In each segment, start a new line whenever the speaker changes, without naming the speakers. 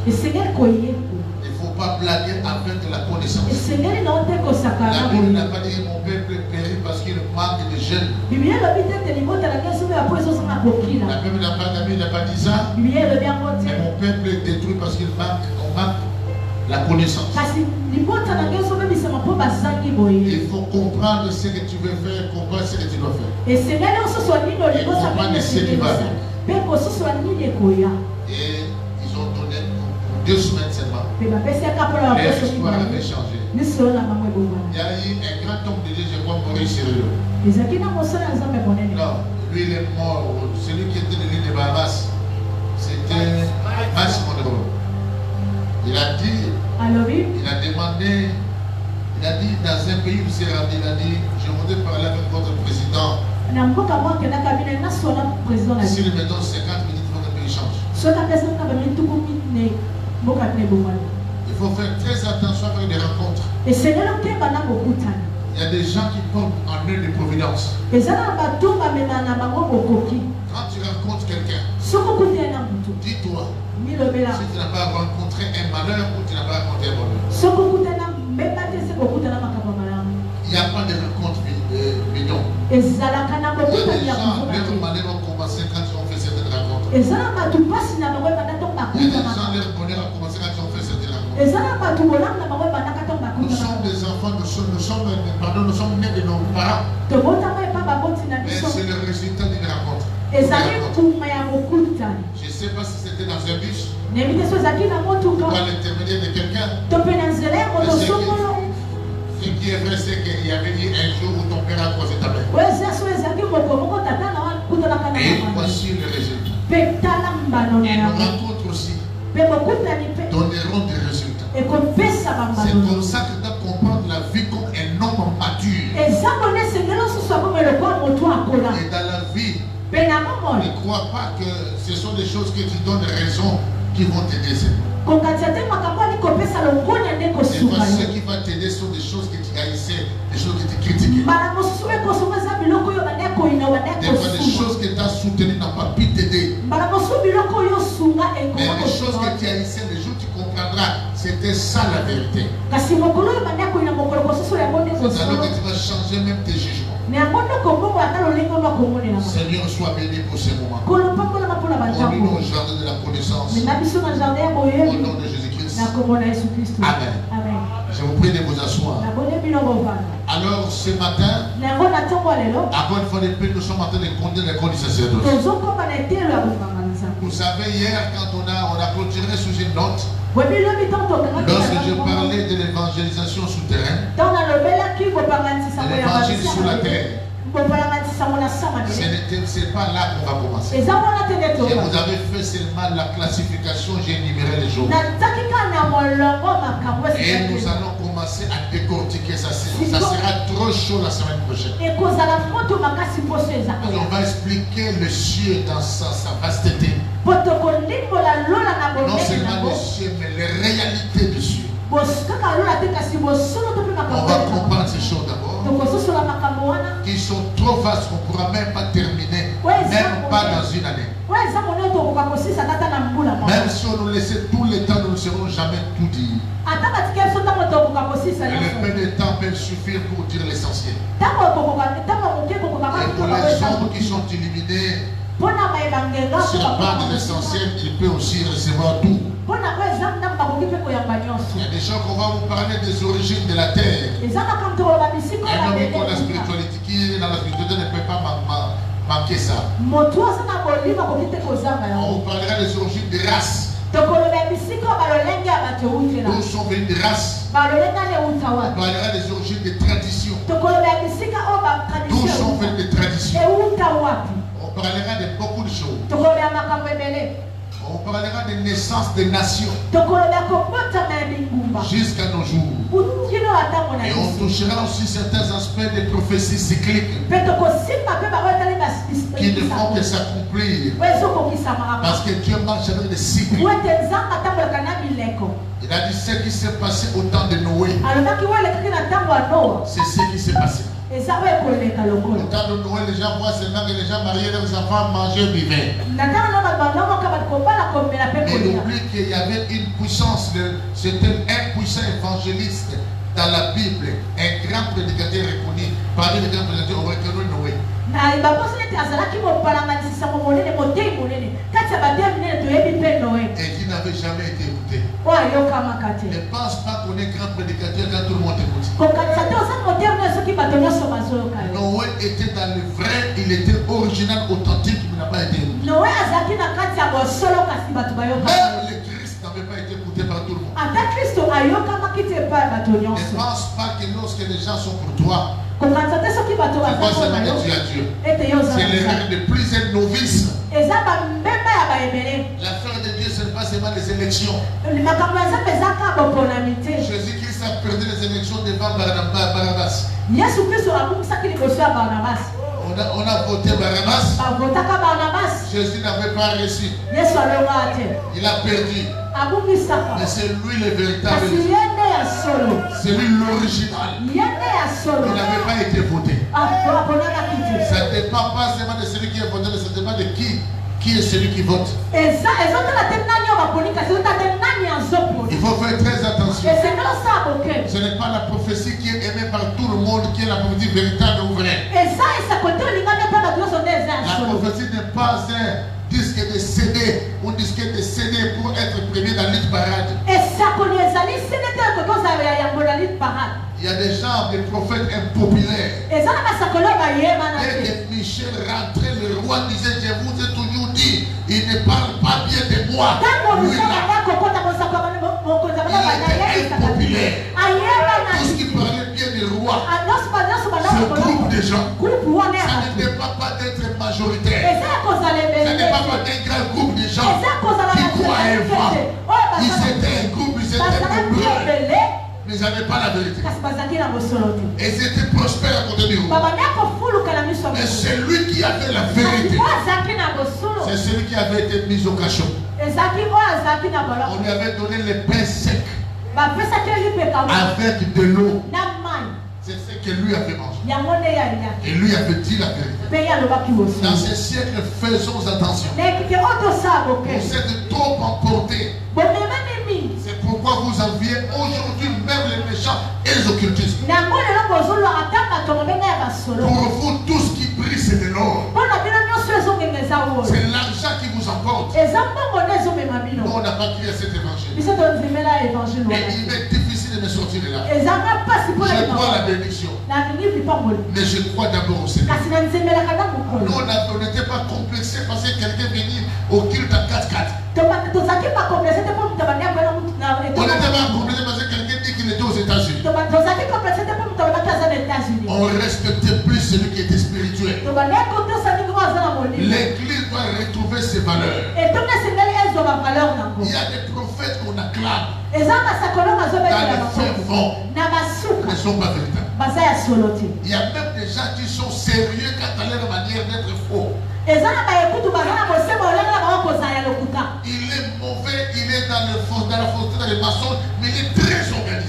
Il ne
faut pas blaguer avec la connaissance.
La
Bible n'a pas dit que mon peuple périt parce qu'il manque de jeunes. La Bible n'a pas dit ça. Mais mon peuple est détruit parce qu'il manque la connaissance. Il faut comprendre ce que tu veux faire, comprendre ce que tu dois faire. Et comprendre ce qui va faire. Et ils ont donné 2 semaines seulement. L'espoir avait changé. Il y a eu un grand homme de Dieu, je crois, Maurice Sérieux. Non, lui il est mort. Celui qui était de l'île de Bahamas, c'était Max Monroe. Il a dit, il a demandé, il a dit dans un pays où il s'est rendu, il a dit, je voudrais parler avec votre président. Si nous mettons 50 minutes, votre pays change. Il faut faire très attention avec des rencontres. Il y a des gens qui tombent en eux de providence. Quand tu rencontres quelqu'un, dis-toi, si tu n'as pas rencontré un malheur ou tu n'as pas rencontré un bonheur. Il n'y a pas de rencontre bidon. Il y a des gens, leur malheur ont commencé quand ils ont fait certaines rencontres. Il y a des gens, leur bonheur a commencé quand ils ont fait certaines rencontres. Nous sommes des enfants, nous sommes nés de nos parents. Mais c'est le résultat d'une rencontre. Je ne sais pas si c'était dans un bus ou par l'intermédiaire de quelqu'un. Ce qui est vrai, c'est qu'il y avait dit un jour où ton père a croisé ta mère. Et voici le résultat. Et nos rencontres aussi donneront des résultats. C'est comme ça que tu dois comprendre la vie comme un homme mature. Et dans la vie, ne crois pas que ce sont des choses que tu donnes raison qui vont t'aider. Et ce qui va t'aider sont des choses que tu haïssais, des choses que tu critiquais. Des fois, des choses que tu as soutenues n'ont pas pu t'aider. Mais les choses que tu haïssais, les jours tu comprendras, c'était ça la vérité. Alors que tu vas changer même tes jugements. Seigneur, sois béni pour ce moment. Conduis-nous au jardin de la connaissance. Au nom de Jésus-Christ. Amen. Je vous prie de vous asseoir. Alors ce matin, encore une fois de plus, nous sommes en train de conduire l'école du sacerdoce. Vous savez, hier, quand on a clôturé sous une note, lorsque je parlais de l'évangélisation souterraine, l'évangile sous la terre, ce n'est pas là qu'on va commencer. Je vous avais fait seulement la classification, j'ai énuméré les jours. Et nous allons commencer à décortiquer ça. Ça sera trop chaud la semaine prochaine. On va expliquer le ciel dans sa vasteté. Non seulement le ciel, mais les réalités du ciel. On va comprendre ces choses d'abord, qui sont trop vastes qu'on ne pourra même pas terminer, même pas dans une année. Même si on nous laissait tout le temps, nous ne saurons jamais tout dire. Et le peu de temps peut suffire pour dire l'essentiel. Et pour les hommes qui sont illuminés, sur la part de l'essentiel, il peut aussi recevoir tout. Il y a des gens qu'on va vous parler des origines de la terre. Un homme qui connaît la spiritualité, qui est dans la spiritualité, ne peut pas manquer ça. On vous parlera des origines des races. D'où sont venues des races. On parlera des origines des traditions. D'où sont venues des traditions. On parlera de beaucoup de choses. On parlera des naissances des nations jusqu'à nos jours. Et on touchera aussi certains aspects des prophéties cycliques qui ne font que s'accomplir. Parce que Dieu marche avec des cycles. Il a dit ce qui s'est passé au temps de Noé. C'est ce qui s'est passé. Au temps de Noël, les gens voient seulement que les gens mariés leurs enfants mangeaient, vivaient. Mais il oublie qu'il y avait une puissance, c'était un puissant évangéliste dans la Bible, un grand prédicateur reconnu, parmi les grands prédicateurs reconnus Noé. Et qui n'avait jamais été écouté. Ne pense pas qu'on est grand prédicateur quand tout le monde écoute. Noé était dans le vrai, il était original, authentique, mais n'a pas été écouté. Même le Christ n'avait pas été écouté par tout le monde. Ne pense pas que lorsque les gens sont pour toi, c'est pas seulement que tu as Dieu. C'est l'erreur de plusieurs novices. L'affaire de Dieu, ce n'est pas seulement les élections. Jésus-Christ a perdu les élections devant Barabbas. On a voté Barabbas. Jésus n'avait pas réussi. Il a perdu. Mais c'est lui le véritable. C'est lui l'original. Il n'avait pas été voté. Ça ne dépend pas seulement de celui qui est voté, mais ça dépend de qui est celui qui vote. Il faut faire très attention. Ce n'est pas la prophétie qui est aimée par tout le monde qui est la prophétie véritable ou vraie. La prophétie n'est pas un disque de CD ou disque de CD pour être premier dans l'île parade. Il y a des gens, des prophètes impopulaires. Dès que Michel rentrait, le roi disait, je vous ai toujours dit, il ne parle pas bien de moi. Lui, il était impopulaire. Tout ce qui parlait bien du roi, ce groupe de gens, ça ne dépend pas d'être majoritaire. Ça ne dépend pas d'un grand groupe de gens qui croient à un vent. Ils étaient un groupe, ils étaient nombreux. Mais ils n'avaient pas la vérité. Et ils étaient prospères à côté du roi. Et c'est lui qui avait la vérité. C'est celui qui avait été mis au cachot. On lui avait donné le pain sec avec de l'eau. C'est ce que lui avait mangé. Et lui avait dit la vérité. Dans ce siècle, faisons attention. Vous êtes trop emportés. C'est pourquoi vous enviez aujourd'hui même les méchants et les occultistes. Pour vous, tout ce qui brille, c'est de l'or. C'est l'argent qui vous emporte. Nous, on n'a pas crié cet évangile. Mais il est difficile de me sortir de là. Je crois la bénédiction. Mais je crois d'abord au Seigneur. Nous, on n'était pas complexés parce que quelqu'un venait au culte en 4x4. On n'était pas complexés parce que quelqu'un dit qu'il était aux États-Unis. On respectait plus celui qui était spirituel. L'église doit retrouver ses valeurs. Il y a des prophètes qu'on acclame. Dans les faits fonds, ne sont pas véritables. Il y a même des gens qui sont sérieux quant à leur manière d'être faux. Il est mauvais, il est dans la fausseté, dans les maçons, mais il est très organisé.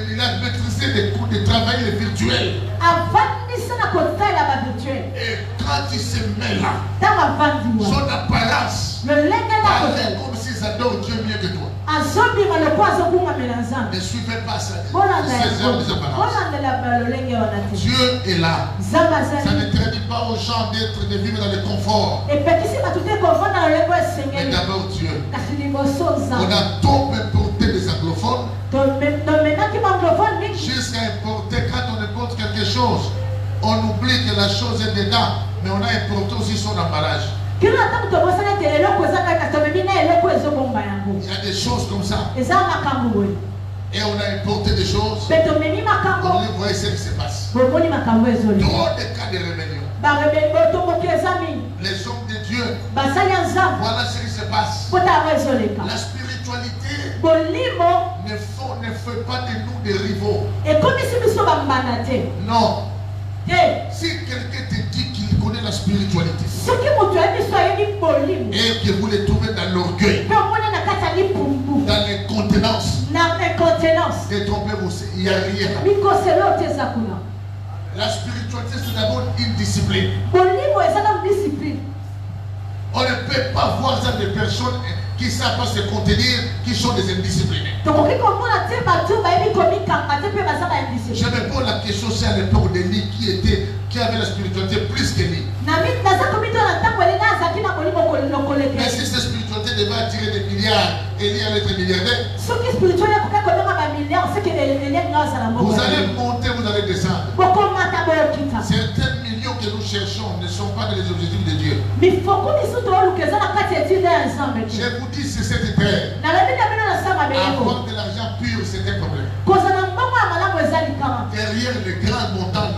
Il a maîtrisé les cours de travail virtuels. Et quand il se met là, son apparence paraît comme s'ils adorent Dieu mieux que toi. Ne suivez pas ça. Dieu est là. Ça ne traduit pas aux gens de vivre dans le confort. Mais d'abord Dieu. On a trop importé des anglophones jusqu'à importer quand on importe quelque chose. On oublie que la chose est dedans, mais on a importé aussi son emballage. Il y a des choses comme ça. Et on a importé des choses. On voit ce qui se passe. Trop de cas de rébellion. Les hommes de Dieu. Voilà ce qui se passe. La spiritualité ne fait pas de nous des rivaux. Non. Si quelqu'un te dit qu'il connaît la spiritualité et que vous le trouvez dans l'orgueil, dans l'incontenance,
La spiritualité, c'est d'abord une discipline. On ne peut pas voir ça des personnes qui ne savent pas se contenir, qui sont des indisciplinés. Je me pose la question, c'est à l'époque d'Élie qui avait la spiritualité plus qu'Élie. Mais si cette spiritualité devait attirer des milliards, Élie allait être milliardaire. Vous allez monter, vous allez descendre. Certains millions que nous cherchons ne sont pas dans les objectifs de Dieu. Je vous dis, c'est cette terre. Avoir de l'argent pur, c'est un problème. Derrière les grands montants,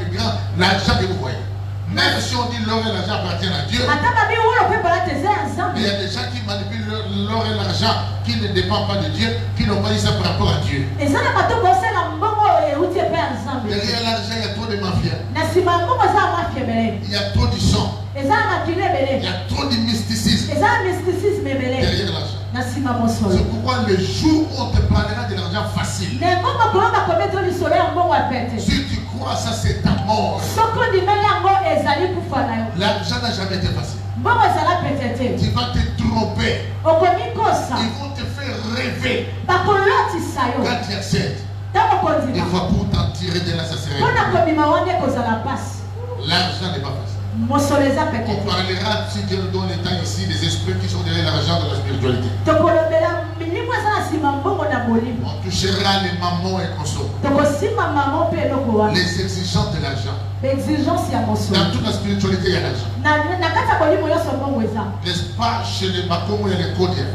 l'argent que vous voyez. Même si on dit l'or et l'argent appartiennent à Dieu, il y a des gens qui manipulent l'or et l'argent qui ne dépendent pas de Dieu, qui n'ont pas dit ça par rapport à Dieu. Derrière l'argent, il y a trop de mafias. Il y a trop du sang. Il y a trop de mysticisme. Derrière l'argent. C'est pourquoi le jour où on te parlera de l'argent facile, si tu crois ça, c'est ta mort. L'argent n'a jamais été facile. Tu vas te tromper. Ils vont te faire rêver. Quand tu acceptes, il faut pour t'en tirer de là, ça serait. L'argent n'est pas facile. On parlera, si Dieu nous donne l'état ici, des esprits qui sont derrière l'argent de la spiritualité. On touchera les mamans et consorts. Les exigences de l'argent. Dans toute la spiritualité, il y a l'argent. N'est-ce pas, chez les Makomo, il y a les Codiens.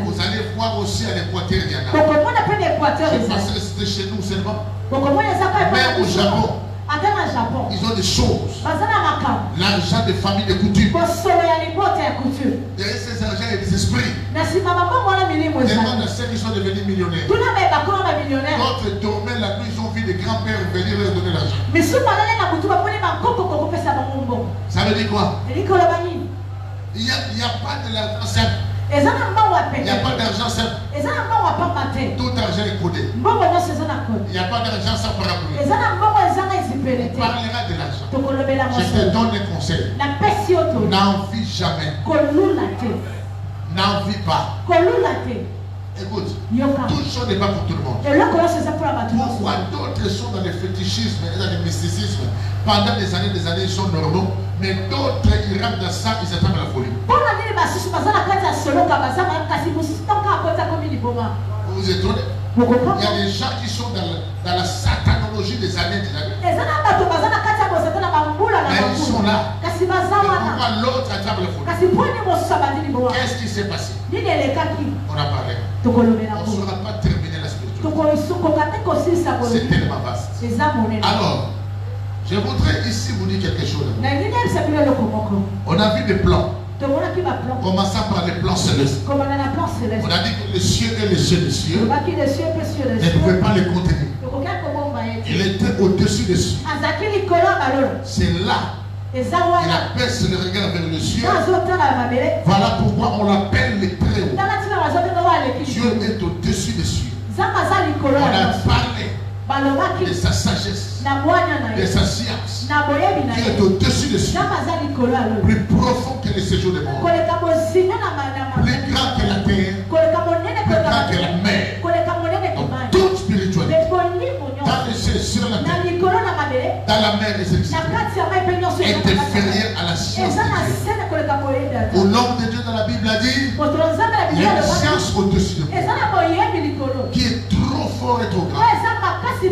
Vous allez voir aussi à l'Équateur, il y en a. Je pensais que c'était chez nous seulement. Même au Japon. Ils ont des choses. L'argent des familles de coutume. Derrière ces argents, il y a des esprits. Demande à ceux qui sont devenus millionnaires. D'autres dormaient la nuit, ils ont vu des grands-pères venir leur donner l'argent. Ça veut dire quoi? Il n'y a pas de l'argent simple. Il n'y a pas d'argent simple. Tout argent est codé. Il n'y a pas d'argent sans parapluie. On parlera de l'argent. Je te donne des conseils. N'envie jamais. N'envie pas. Écoute, toute chose n'est pas pour tout le monde. Pourquoi d'autres sont dans le fétichisme et dans le mysticisme? Pendant des années, ils sont normaux. Mais d'autres, ils rentrent dans ça, ils attendent la folie. Vous vous étonnez? Il y a des gens qui sont dans la satanologie des années. Mais ils sont là. Pourquoi l'autre attend la folie? Qu'est-ce qui s'est passé? On a parlé. On ne saura pas terminer la spiritualité. C'est tellement vaste. Alors, je voudrais ici vous dire quelque chose. On a vu des plans. Commençant par les plans célestes. On a dit que le ciel et les cieux des cieux ne pouvaient pas les contenir. Il était au-dessus des cieux. C'est là. Il abaisse le regard vers le ciel. Voilà pourquoi on l'appelle le très haut. Dieu est au-dessus des cieux. On a parlé de sa sagesse, de sa science, qui est au-dessus des cieux, plus profond que le séjour des morts, plus grand que la terre, plus grand que la mer. Donc toute spiritualité, dans les cieux, sur la terre, dans la mer des existences, est inférieure à la science de Dieu. Au nom de Dieu dans la Bible a dit, il y a une science au-dessus de moi, qui est trop fort et trop grand, qui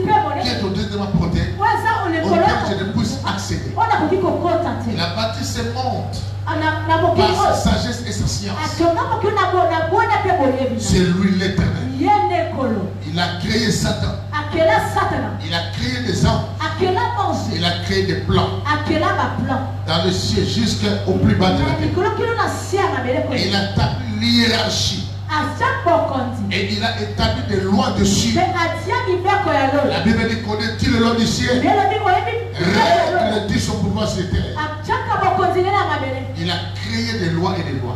est au-dessus de ma portée, auquel je ne puisse accéder. La bâtie se monte par sa sagesse et sa science. C'est lui l'éternel. Il a créé Satan. Il a créé des anges. Il a créé des plans dans le ciel jusqu'au plus bas de la terre. Et il a établi l'hiérarchie. Et il a établi des lois dessus. La Bible dit connaît-il le long du ciel? Règle dit son pouvoir sur la terre. Il a créé
créé des lois et des lois.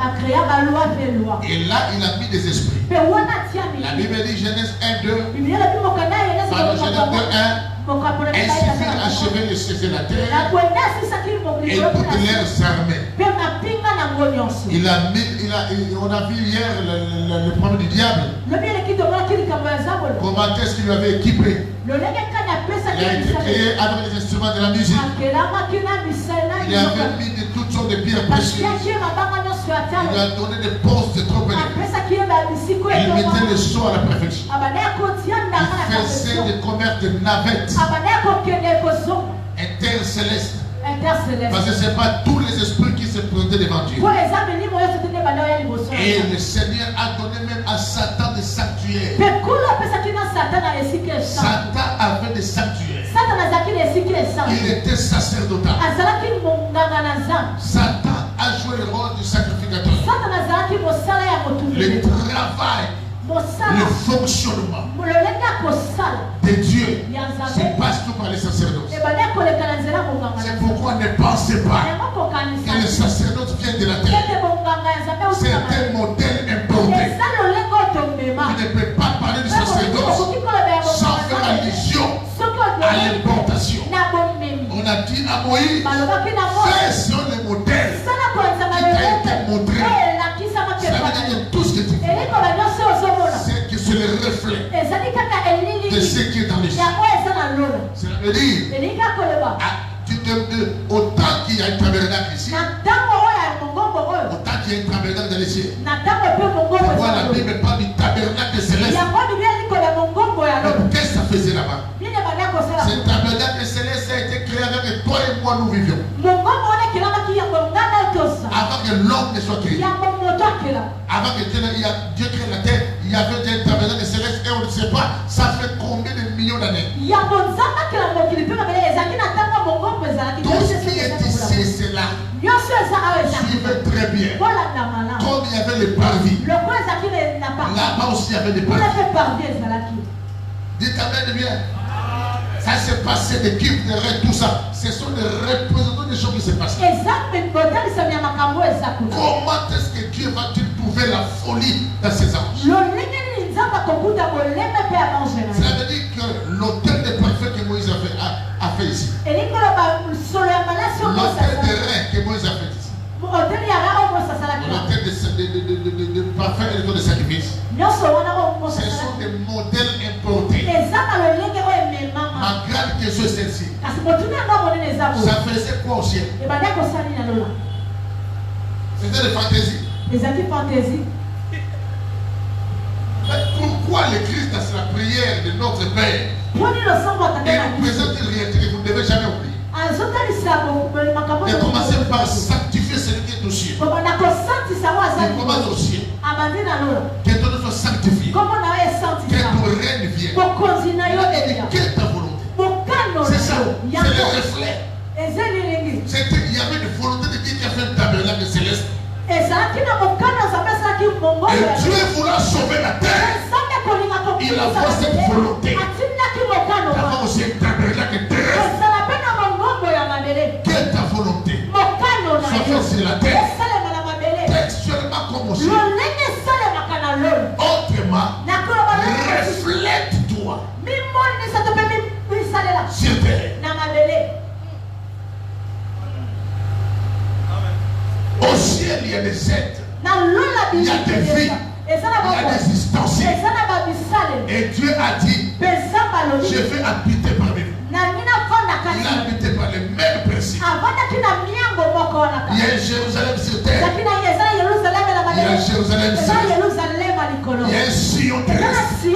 Et là, il a mis des esprits. La Bible dit Genèse 1, 2. Pardon, Genèse 2, 1. Ainsi fut achevé de cesser la terre et toutes leurs armées. On a vu hier le problème du diable. Comment est-ce qu'il lui avait équipé? Il a été créé avec les instruments de la musique. Il avait mis de toutes sortes de pierres précieuses. Il lui a donné des postes de trop élevés. Il mettait le son à la perfection. Il faisait des commerces de navettes intercélestes. Parce que ce n'est pas tous les esprits qui se présentaient devant Dieu. Et le Seigneur a donné même à Satan des sanctuaires. Satan avait des sanctuaires. Il était sacerdotal. Satan a joué le rôle du sacrificateur. Le travail, le fonctionnement de Dieu se passe tout par les sacerdotes. C'est pourquoi ne pensez pas que le sacerdoce vient de la terre. C'est un modèle importé. Vous ne pouvez pas parler du sacerdoce sans faire allusion à l'importation. On a dit à Moïse, fais sur le modèle qui t'a été montré. Ça veut dire que tout ce que tu fais, c'est le reflet de ce qui est dans les cieux. Ça veut dire, autant qu'il y a un tabernacle ici, autant qu'il y a un tabernacle dans les cieux. Pourquoi la Bible parle du tabernacle céleste? Qu'est-ce que ça faisait là-bas? Ce tabernacle céleste a été créé avec toi et moi, nous vivions. Avant que l'homme ne soit créé. Avant que Dieu crée la terre, il y avait un tabernacle céleste et on ne sait pas, ça fait combien de millions d'années. Tout ce qui est ici, c'est là. Suivez très bien. Comme il y avait les parvis. Là-bas aussi il y avait des parvis. Dites Amen bien. Ça s'est passé des cultes, des rêves, tout ça. Ce sont des représentants des choses qui se passent. Comment est-ce que Dieu va-t-il trouver la folie dans ses anges? Ça veut dire que l'autel des parfums que Moïse a fait ici. L'autel des reins que Moïse a fait ici. L'autel de parfum et l'autel de sacrifice. Ce sont des modèles importés. Ma grande question est celle-ci. Ça faisait quoi au ciel? C'était des fantaisies. Mais pourquoi le Christ dans la prière de notre Père et nous présente une réalité que vous ne devez jamais oublier? Et commencez par sanctifier celui qui est au ciel. Et commence au ciel. Que ton nom soit sanctifié. Que ton règne vienne. Quelle est ta volonté? C'est ça. C'est le reflet. Il y avait une volonté de Dieu qui a fait un tabernacle céleste. Et Dieu voulant sauver la terre, il a fait cette volonté d'avoir aussi un tabernacle terrestre. Quelle est ta volonté? Soit fait sur la terre, textuellement comme au ciel. Autrement, reflète-toi sur terre. Au ciel, il y a des êtres, il y a des vies, il y a des ustensiles. Et Dieu a dit, je vais habiter parmi vous. Il a habité par les mêmes principes. Il y a Jérusalem sur terre. Il y a Jérusalem sur terre. Il y a un Sion terrestre. Il y a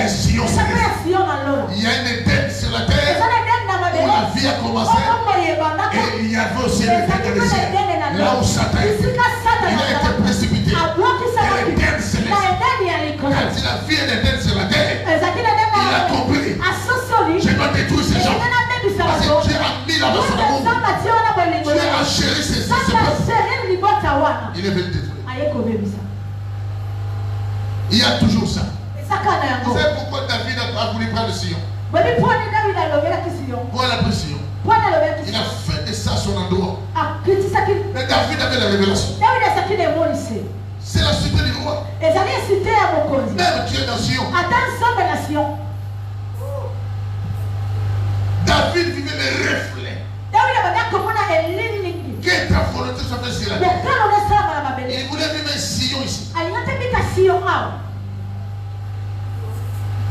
un Sion céleste. Il y a un Éden sur la terre où la vie a commencé. Et il y avait aussi un Éden dans les cieux. Là où Satan a été précipité. Et l'Éden céleste. Quand il a vu l'Éden sur la terre, il a compris. Je dois détruire ces gens. Parce que Dieu a mis là-bas son amour. Dieu a chéri ces peuples. Il est venu détruire. Il y a toujours ça. Vous savez pourquoi David a voulu prendre Sion? Pour la pression.
Il a fait de ça son endroit. Mais David avait la révélation. C'est la cité du roi. Même Dieu dans Sion. David vivait les reflets. Que ta volonté soit faite sur la terre. Il voulait vivre un Sion ici.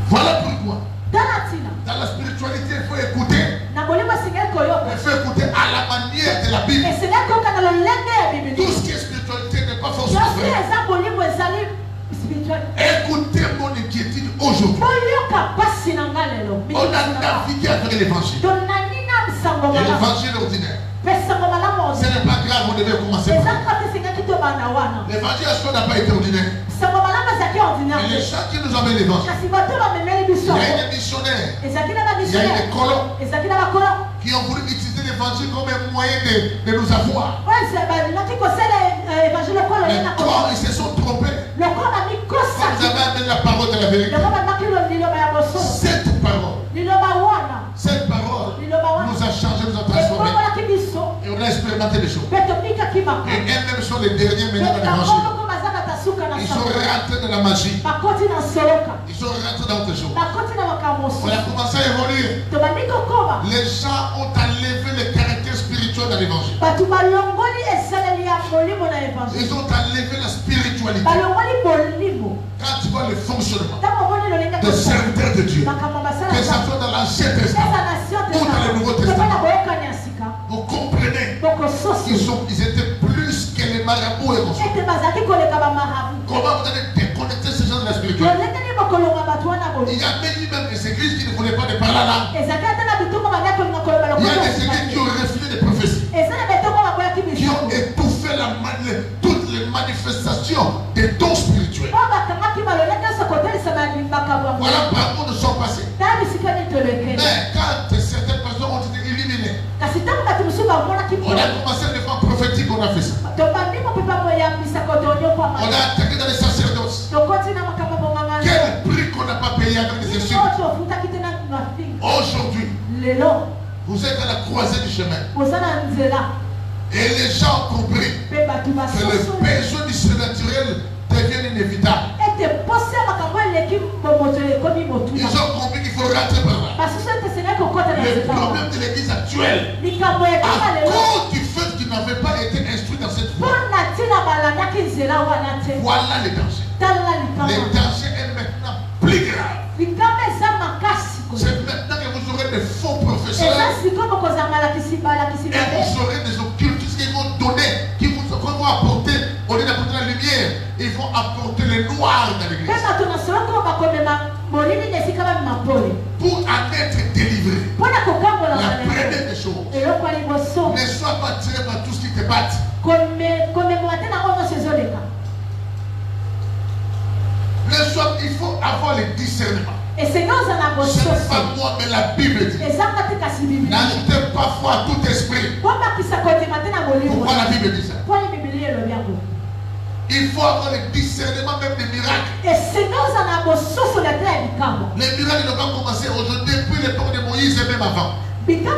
Voilà pourquoi. Dans la spiritualité, il faut écouter. Il faut écouter à la manière de la Bible. Tout ce qui est spiritualité n'est pas forcément vrai. Écoutez mon inquiétude aujourd'hui. On a navigué avec l'évangile. Et l'évangile ordinaire. Ce n'est pas grave, on devait commencer par l'évangile n'a pas été ordinaire. Mais les gens qui nous emmènent l'évangile, il y a des missionnaires, il y a des colons qui ont voulu utiliser l'évangile comme un moyen de nous avoir. Mais quand ils se sont trompés, quand vous avez amené la parole de la vérité, cette parole nous a changé, nous a transformé. Et on a expérimenté des choses. Et elles-mêmes sont les derniers maintenant dans l'évangile. Ils sont rentrés dans la magie. Ils sont rentrés dans autre chose. On a commencé à évoluer. Les gens ont enlevé le caractère spirituel dans l'évangile. Ils ont enlevé la spiritualité. Quand tu vois le fonctionnement de serviteurs de Dieu, que ça soit dans l'Ancien Testament ou dans le Nouveau Testament, vous comprenez qu'ils étaient plus que les marabouts et consorts. Comment vous allez déconnecter ces gens de la spiritualité? Il y a même des églises qui ne voulaient pas de parler la langue. Il y a des églises qui ont refusé des prophéties, qui ont étouffé toutes les manifestations des dons spirituels. Voilà par où nous sommes passés. Mais quand certaines personnes ont été illuminées, on a commencé le vent prophétique, on a fait ça. On a attaqué dans les sacerdoces. Quel prix qu'on n'a pas payé avec les insultes. Aujourd'hui, vous êtes à la croisée du chemin. Et les gens ont compris que le besoin du surnaturel devient inévitable. Ils ont compris qu'il faut rentrer par là. Le problème de l'église actuelle, à cause du fait qu'ils n'avaient pas été instruits dans cette voie, voilà les dangers. Les dangers est maintenant plus grave. C'est maintenant que vous aurez des faux professeurs et vous aurez des occultistes qui vont donner, qui vont apporter, au lieu d'apporter la lumière, ils vont apporter le noir dans l'église. Pour en être délivré, la première des choses, ne sois pas tiré par tout ce qui te bat. Il faut avoir le discernement. Ce n'est pas moi, mais la Bible dit. N'ajoutez pas foi à tout esprit. Pourquoi la Bible dit ça? Il faut avoir le discernement même des miracles. Les miracles n'ont pas commencé aujourd'hui, depuis l'époque de Moïse et même avant. Il y avait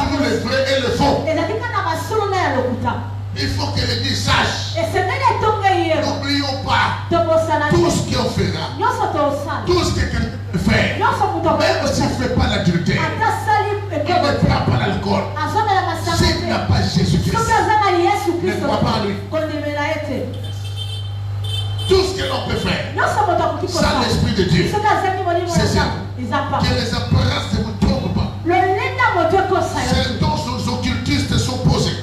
toujours le vrai et le faux. Il faut que l'Église sache. N'oublions pas tout ce qu'on fera. Tout ce que quelqu'un fait. Même s'il ne fait pas l'adultère, il ne prend pas l'alcool. S'il n'a pas Jésus-Christ, ne croit pas à lui. Tout ce que l'on peut faire sans l'Esprit de Dieu, c'est ça. Que les apparences ne vous trompent pas. Certains occultistes sont posés.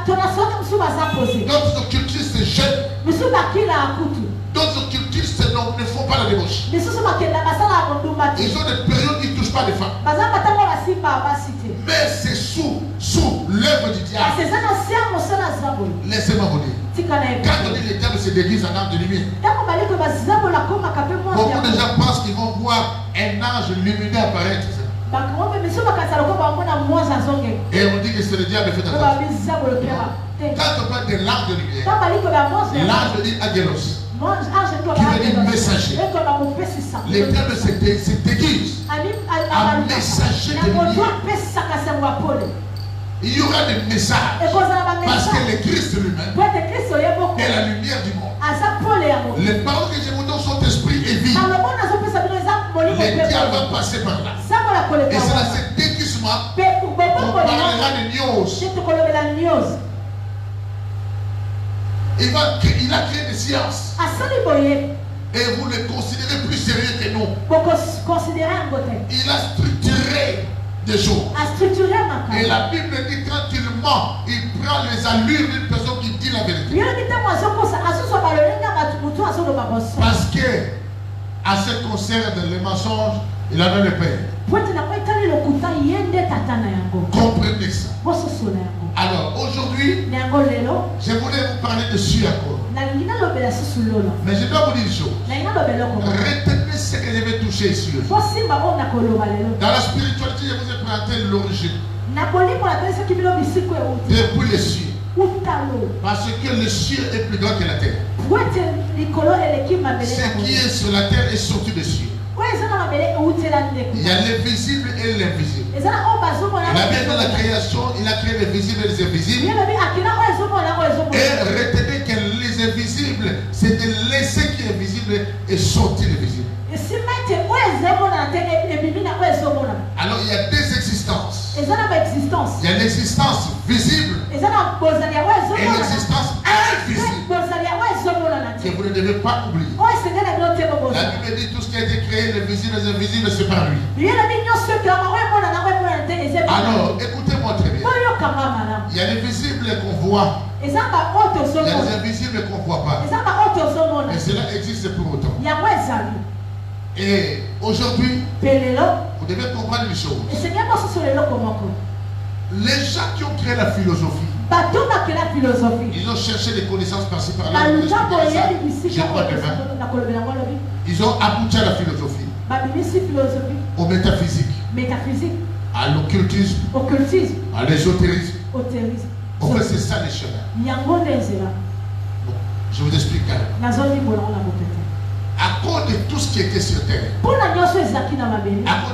D'autres occultistes jettent. D'autres occultistes ne font pas la débauche. Ils ont des périodes qui ne touchent pas les femmes. Mais c'est sous l'œuvre du diable. Laissez-moi vous dire. Quand on dit le diable se déguise en âme de lumière, beaucoup de gens pensent qu'ils vont voir un ange lumineux apparaître. Et on dit que c'est le diable fait attention. Quand on parle de l'ange de lumière, l'ange dit Agélos. qui veut dire messager. L'Éternel se déguise en messager de lumière. Il y aura des messages parce que le Christ lui-même est la lumière du monde. Les paroles que je vous donne sont esprit et vie. Le diable va passer par là. Et c'est dans ce déguisement qu'on parlera de news. Il a créé des sciences. Et vous le considérez plus sérieux que nous. Il a structuré des choses. Et la Bible dit quand il ment, il prend les allures d'une personne qui dit la vérité. Parce que à ce concerne les mensonges, il en a le père. Comprenez ça. Alors aujourd'hui, je voulais vous parler de dessus encore. Mais je dois vous dire une chose. Retenez ce que je vais toucher ici. Dans la spiritualité, je vous ai présenté l'origine. Depuis les cieux. Parce que le ciel est plus grand que la terre. Ce qui est sur la terre est sorti des cieux. Il y a l'invisible et l'invisible. Il a bien dans la création, il a créé les visibles et les invisibles. Et retenez que les invisibles, c'est de laisser ce qui est visible et sortir les visibles. Alors il y a deux existences. Il y a l'existence visible et l'existence invisible que vous ne devez pas oublier. La Bible dit tout ce qui a été créé, les visibles et les invisibles, c'est par lui. Alors écoutez-moi très bien. Il y a les visibles qu'on voit. Il y a les invisibles qu'on ne voit pas. Mais cela existe pour autant. Et aujourd'hui, vous devez comprendre une chose. Les gens qui ont créé la philosophie, ils ont cherché des connaissances par-ci par-là. Ils ont abouti à la philosophie, au métaphysique, à l'occultisme, à l'ésotérisme. En fait, c'est ça les chemins. Bon, je vous explique carrément. À cause de tout ce qui était sur terre, à cause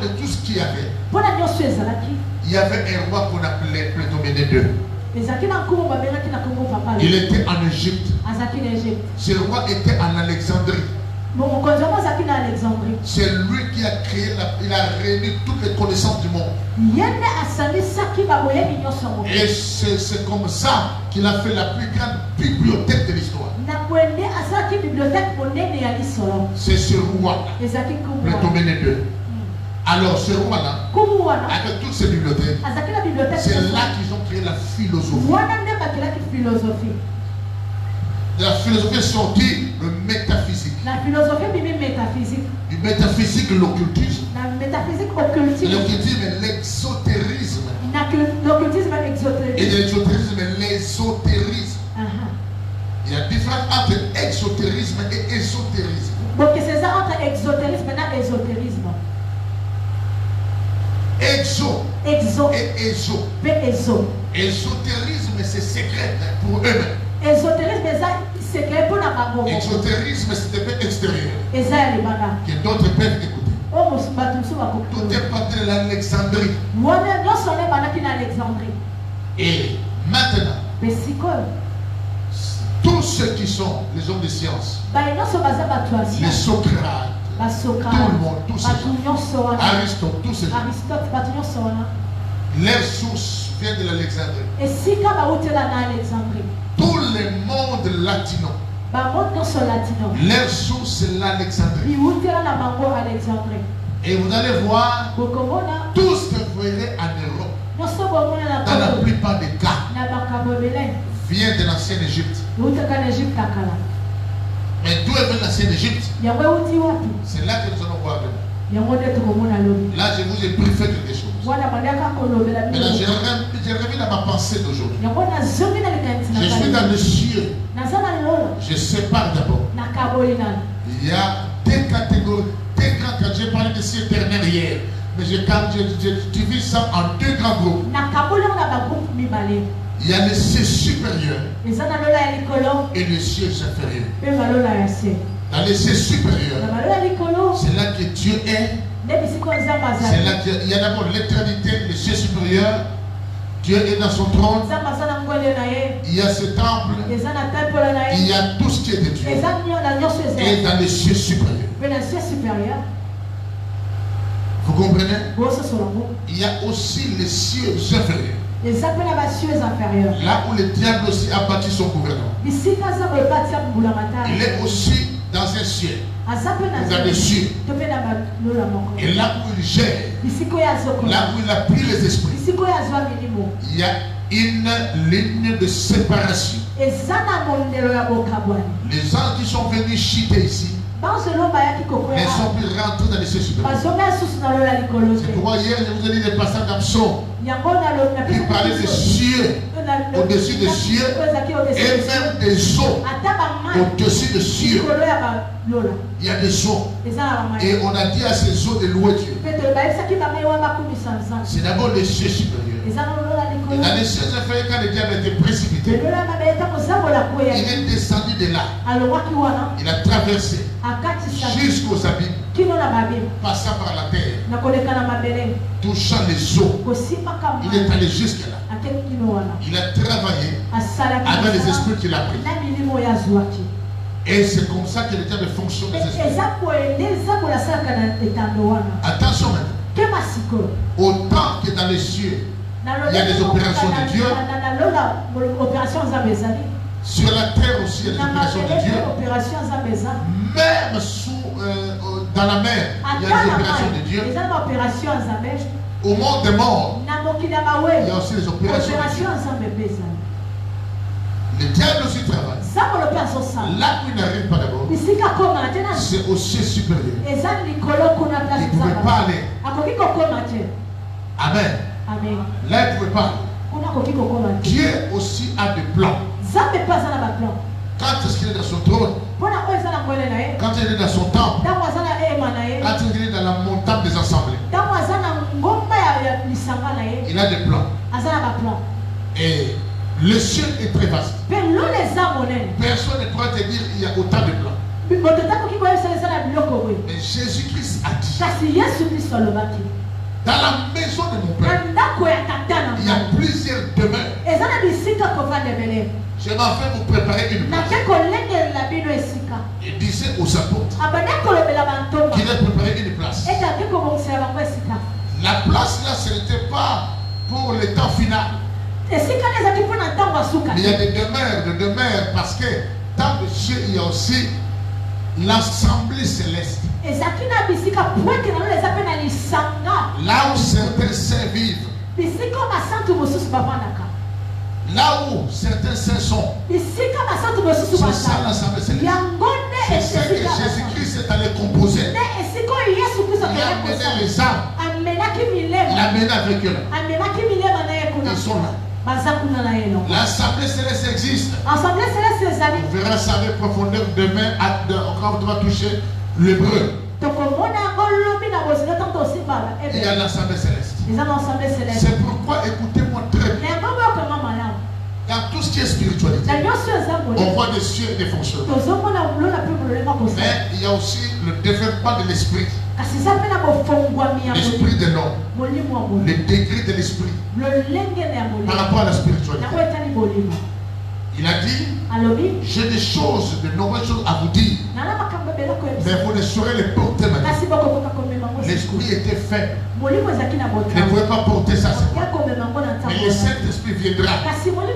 de tout ce qu'il y avait, il y avait un roi qu'on appelait Plétoménée II. Il était en Égypte. Ce roi était en Alexandrie. C'est lui qui a créé, il a réuni toutes les connaissances du monde. Et c'est comme ça qu'il a fait la plus grande bibliothèque de l'histoire. C'est ce roi-là, Plétoménée II. Alors ce roi-là, avec toutes ces bibliothèques, c'est là qu'ils ont créé la philosophie. De la philosophie est sorti le métaphysique. Du métaphysique, l'occultisme. L'occultisme et l'exotérisme. Et de l'exotérisme et l'ésotérisme. Il y a différence entre exotérisme et ésotérisme.
Donc c'est ça entre exotérisme et ésotérisme.
Exo et éso. Ésotérisme c'est secret pour eux-mêmes. Exotérisme c'est des faits extérieurs que d'autres peuvent écouter. Tout est parti de l'Alexandrie. Et maintenant, tous ceux qui sont les hommes de science, les Socrates, tout le monde, tous ces gens, Aristote, tous ces gens, leur source vient de l'Alexandrie. Tout le monde latino, leur source c'est l'Alexandrie. Et vous allez voir, tout ce que vous verrez en Europe, dans la plupart des cas, vient de l'ancienne Égypte. Mais d'où est venue l'ancienne Égypte? C'est là que nous allons voir demain. Là, je vous ai briefé quelque chose. Mais là, j'ai revu dans ma pensée d'aujourd'hui. Je suis dans le ciel. Je sépare d'abord. Il y a deux catégories. Quand j'ai parlé de ces dernières hier, mais je divise ça en deux grands groupes. Il y a les cieux supérieurs et les cieux inférieurs. Dans les cieux supérieurs, c'est là que Dieu est. C'est là qu'il y a d'abord l'éternité, les cieux supérieurs. Dieu est dans son trône. Il y a ce temple. Il y a tout ce qui est de Dieu. Et dans les cieux supérieurs. Vous comprenez? Il y a aussi les cieux inférieurs. Là où le diable aussi a bâti son gouvernement. Il est aussi dans un ciel. Dans des cieux. Et là où il gère, là où il a pris les esprits, il y a une ligne de séparation. Les gens qui sont venus chiter ici ne sont plus rentrés dans les cieux supérieurs. C'est pourquoi hier je vous ai dit le passage d'Abson qui parlait des cieux au-dessus des cieux et même des eaux au-dessus des cieux. Il y a des eaux et on a dit à ces eaux de louer Dieu. C'est d'abord les cieux supérieurs. Et dans les cieux inférieurs, quand le diable était précipité, il est descendu de là. Il a traversé jusqu'aux abîmes, passant par la terre, touchant les eaux. Il est allé jusque là. Il a travaillé avec les esprits qu'il a pris. Et c'est comme ça que le diable fonctionne. Attention maintenant. Autant que dans les cieux, il y a des opérations de Dieu. Sur la terre aussi, il y a des opérations de Dieu. Même dans la mer, il y a des opérations de Dieu. Au monde des morts, il y a aussi des opérations de Dieu. Le diable aussi travaille. Là où il n'arrive pas d'abord, c'est au ciel supérieur. Il ne pouvait pas aller. Amen. Là, il ne pouvait pas aller. Dieu aussi a des plans. Quand est-ce qu'il est dans son trône, quand il est dans son temple, quand il est dans la montagne des assemblées, il a des plans. Et le ciel est très vaste. Personne ne pourra te dire qu'il y a autant de plans. Mais Jésus-Christ a dit, dans la maison de mon Père, il y a plusieurs demeures. Je m'en vais vous préparer une place. Il disait aux apôtres qu'il a préparé une place. La place là, ce n'était pas pour le temps final. Il y a des demeures, parce que dans le ciel, il y a aussi l'assemblée céleste. Là où certains saints vivent. Là où certains saints sont. C'est ça l'assemblée céleste. C'est ce que Jésus-Christ est allé composer. Il a amené les âmes. Il a amené avec eux. Ils sont là. L'assemblée céleste existe. On verra ça avec profondeur demain quand on va toucher l'hébreu. Il y a l'assemblée céleste. C'est pourquoi écoutez-moi très bien. Dans tout ce qui est spiritualité, on voit des cieux et des fonctionnements. Mais il y a aussi le développement de l'esprit. L'esprit de l'homme. Le degré de l'esprit. Par rapport à la spiritualité. Il a dit, j'ai des choses, de nombreuses choses à vous dire. Mais vous ne saurez les porter maintenant. L'esprit était faible. Il ne pouvait pas porter ça. Mais le Saint-Esprit viendra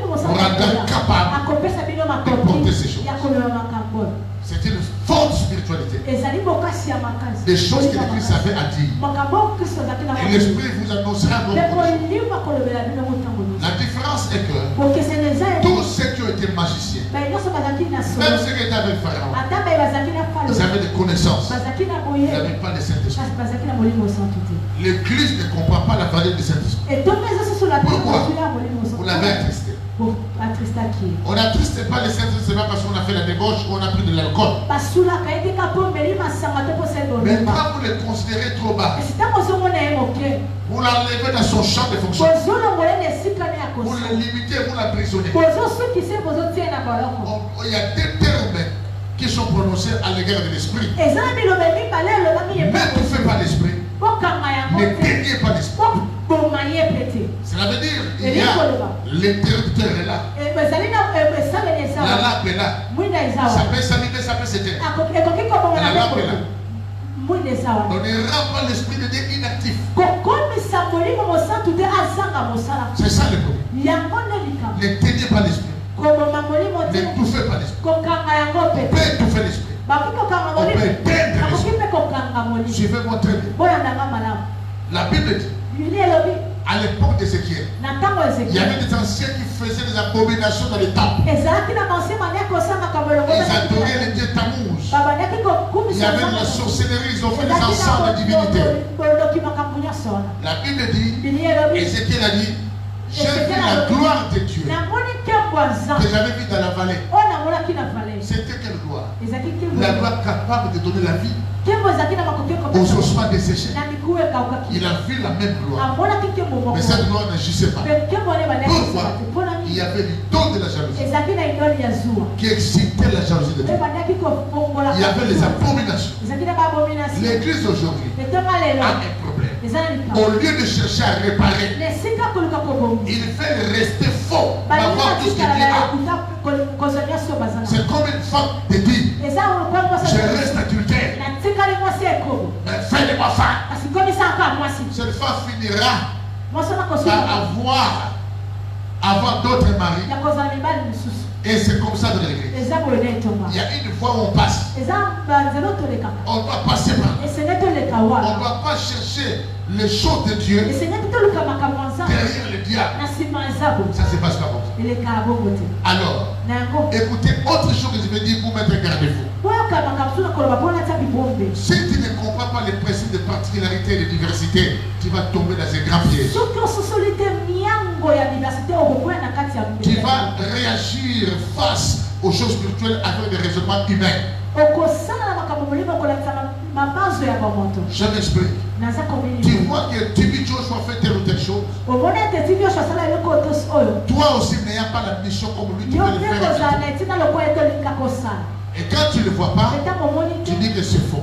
pour rendre capable de porter ces choses. C'est une forte spiritualité. Des choses que le Christ avait à dire. Et l'Esprit vous annoncera vos choses. La différence est que tous ceux qui ont été magiciens, même ceux qui étaient avec Pharaon, ils avaient des connaissances. Ils n'avaient pas le Saint-Esprit. L'Église ne comprend pas la valeur du Saint-Esprit. Pourquoi? Vous l'avez attristé. On n'attriste pas le Saint-Esprit, c'est pas parce qu'on a fait la débauche ou on a pris de l'alcool. Mais quand vous le considérez trop bas, vous l'enlevez dans son champ de fonction. Vous le limitez, vous l'emprisonnez. Il y a des termes qui sont prononcés à l'égard de l'esprit. Mais ne faites pas l'esprit. Ne teignez pas l'esprit. Cela veut dire il y a l'interrupteur est là. La lampe est là. Ça peut s'allumer, ça peut s'éteindre. La lampe est là. On ne rend pas l'esprit de Dieu inactif. C'est ça le problème. Ne teignez pas l'esprit. N'étouffez pas l'esprit. On peut étouffer l'esprit. On peut éteindre l'esprit. Suivez-moi très bien. La Bible dit, à l'époque d'Ézéchiel, il y avait des anciens qui faisaient des abominations dans les temples. Ils adoraient les dieux Tammuz. Il y avait de la sorcellerie, ils ont fait des encens de divinité. La Bible dit, Ézéchiel a dit, j'ai vu la gloire de Dieu que j'avais vu dans la vallée. C'était quelle gloire? La gloire capable de donner la vie aux ossements desséchés. Il a vu la même gloire. Mais cette gloire n'agissait pas. Pourquoi? Il y avait le don de la jalousie qui excitait la jalousie de Dieu. Il y avait les abominations. L'église aujourd'hui a un problème. Au lieu de chercher à réparer, il fait rester faux d'avoir tout ce que Dieu a. C'est comme une femme de dire, je reste adultère, mais fais-le-moi femme. Cette femme finira par avoir d'autres maris. Et c'est comme ça dans l'église. Il y a une fois où on passe. On doit passer par là. On ne doit pas chercher les choses de Dieu derrière le diable. Ça se passe pas comme ça. Alors, écoutez, autre chose que je veux dire pour mettre un garde-fou. Si tu ne comprends pas les principes de particularité et de diversité, tu vas tomber dans un grand piège. Tu vas réagir face aux choses spirituelles avec des raisonnements humains. Je m'explique. Tu vois que Tibi Joshua fait telle ou telle chose. Toi aussi, n'ayant pas la mission comme lui, tu peux le faire. Et quand tu ne le vois pas, tu dis que c'est faux.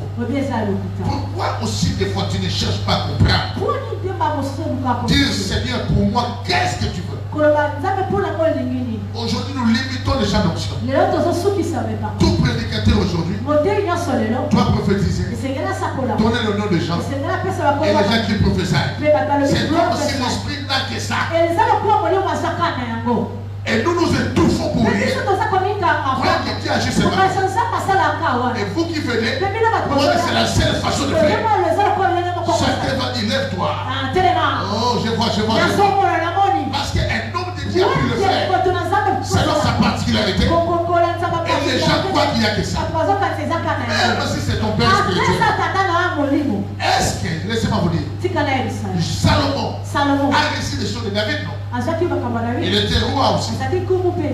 Pourquoi aussi des fois tu ne cherches pas à comprendre? Dire Seigneur, pour moi, qu'est-ce que tu veux? Aujourd'hui, nous limitons les gens d'onction. Tout prédicateur aujourd'hui doit prophétiser, donner le nom de gens, et les gens qui prophétisent. C'est comme si l'esprit n'a que ça. Et nous nous étouffons pour rien. Voilà que Dieu agit seulement. Et vous qui venez, c'est la seule façon de faire. Chacun va dire, lève-toi. Oh, je vois. Parce qu'un homme de Dieu a pu le faire. Selon sa particularité. Et les gens croient qu'il n'y a que ça. Même si c'est ton père spirituel. Est-ce que, laissez-moi vous dire, Salomon a réussi des choses de David, non? Il était roi aussi.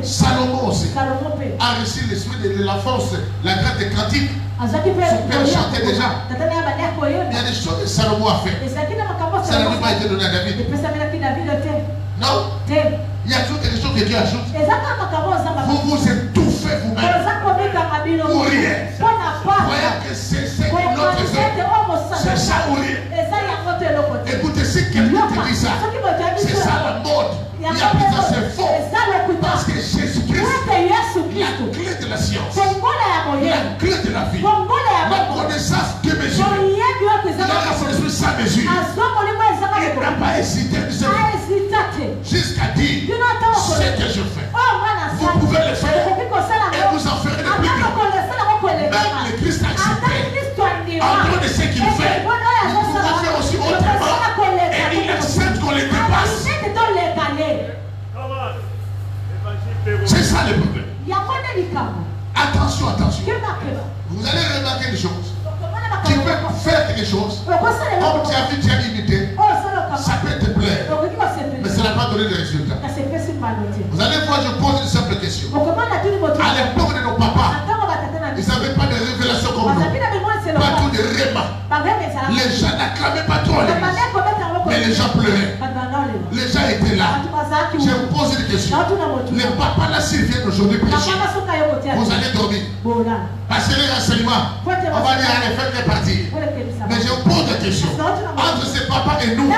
Salomon aussi a reçu l'esprit de la force, la grâce des cantiques. Son père chantait déjà. Il y a des choses que Salomon a fait. Ça n'a même pas été donné à David. Non. Il y a toujours quelque chose que Dieu ajoute. Vous vous étouffez vous-même pour rien. Voyez que c'est notre fait. C'est ça ou rien. Écoutez, si quelqu'un te dit ça, c'est ça la mode. Il y a putain, c'est faux. Parce que Jésus-Christ, la clé de la science, la clé de la vie, la connaissance de mesure, il a son esprit sans mesure. Il n'a pas hésité jusqu'à dire ce que je fais. Vous pouvez le faire et vous en ferez de plus grand. Même le Christ a accepté. En dehors de ce qu'il fait, vous pouvez faire aussi autrement. Et il accepte qu'on les dépasse. C'est ça le problème. Attention. Vous allez remarquer des choses. Tu peux faire quelque chose. Comme tu as vu, tu as imité. Ça peut te plaire. Mais ça n'a pas donné de résultat. Vous allez voir, je pose une simple question. À l'époque de nos papas, ils n'avaient pas de révélation comme nous. Pas tout de réma. Les gens n'acclamaient pas trop à l'église. Mais les gens pleuraient. Les gens étaient là. Je vous pose une question. Les papas là, s'ils viennent aujourd'hui prêcher, vous allez dormir. Parce que les renseignements, on va dire allez, faites partir. Mais je vous pose une question. Entre ces papas et nous,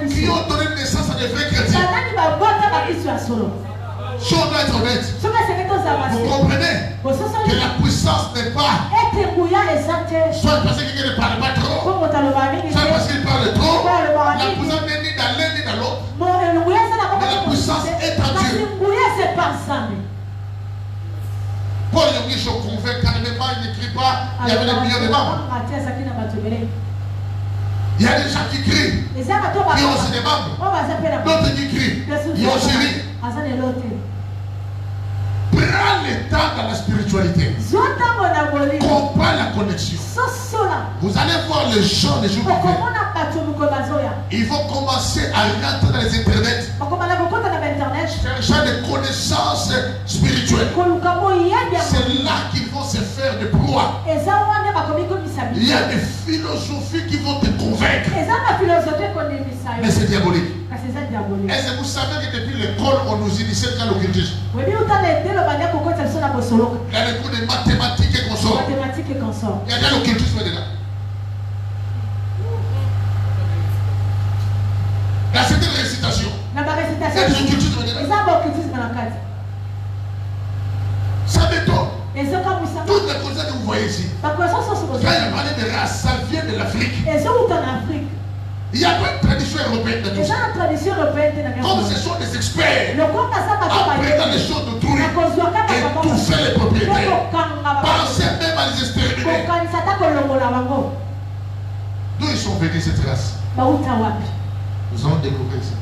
qui ont donné naissance à des vrais chrétiens, si on doit être honnête, vous comprenez que la puissance n'est pas soit parce que quelqu'un ne parle pas trop, soit parce qu'il parle trop. La puissance n'est ni dans l'un ni dans l'autre. Mais la puissance est en Dieu. Paul Yongi se convainc carrément, il n'écrit pas, il y avait des millions de membres. Il y a des gens qui crient, qui ont aussi des membres. D'autres qui crient, ils ont aussi ri. Prends le temps dans la spiritualité. Comprends la connexion. Vous allez voir les gens les jours qui viennent. Il faut commencer à rentrer dans les internets. Chercher des connaissances spirituelles. C'est là qu'ils vont se faire des proies. Il y a des philosophies qui vont te convaincre. Mais c'est diabolique. Est-ce que vous savez que depuis l'école, on nous initiait dans l'occultisme? Il y a des cours de mathématiques et consorts. Il y a de l'occultisme dedans. Il y a certaines récitations. Il y a des occultismes dedans. Ça m'étonne. Toutes les choses que vous voyez ici, quand il parlait de race, ça vient de l'Afrique. Il n'y a pas de tradition européenne de tout ça. Comme ce sont des experts, après dans les choses d'autrui, étouffer les propriétaires, penser même à les exterminer. D'où ils sont venus cette race? Nous allons découvrir ça.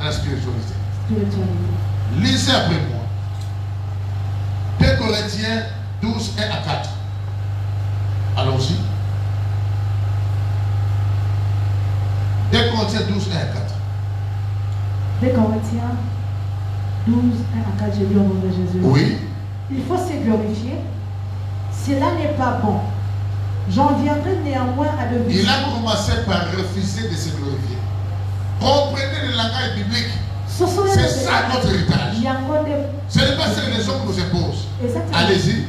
La spiritualité. Lisez après moi. 2 Corinthiens 12, 1 à 4. Allons-y. 2 Corinthiens 12, 1 à 4.
2 Corinthiens 12, 1 à 4, j'ai lu au nom de Jésus.
Oui.
Il faut se glorifier. Cela n'est pas bon. J'en viendrai néanmoins à de
Il a commencé par refuser de se glorifier. Comprenez le langage biblique. C'est ça notre héritage. Ce n'est pas cette raison que nous impose. Allez-y.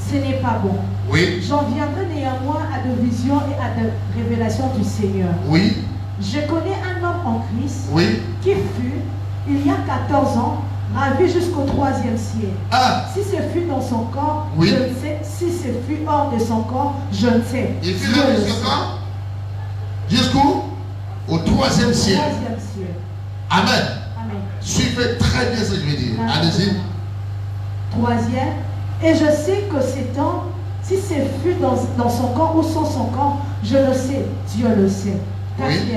Ce n'est pas bon.
Oui.
J'en viendrai néanmoins à de visions et à de révélations du Seigneur.
Oui.
Je connais un homme en Christ
oui.
qui fut, il y a 14 ans, ravi jusqu'au 3e ciel.
Ah.
Si ce fut dans son corps,
oui.
je ne sais. Si ce fut hors de son corps, je ne sais.
Il fut là jusqu'où? Au 3e ciel. Amen.
Amen.
Suivez très bien ce que je vais dire. Allez-y.
3e. Et je sais que cet homme, si ce fut dans son corps ou sans son corps, je le sais. Dieu le sait. 4e. Oui.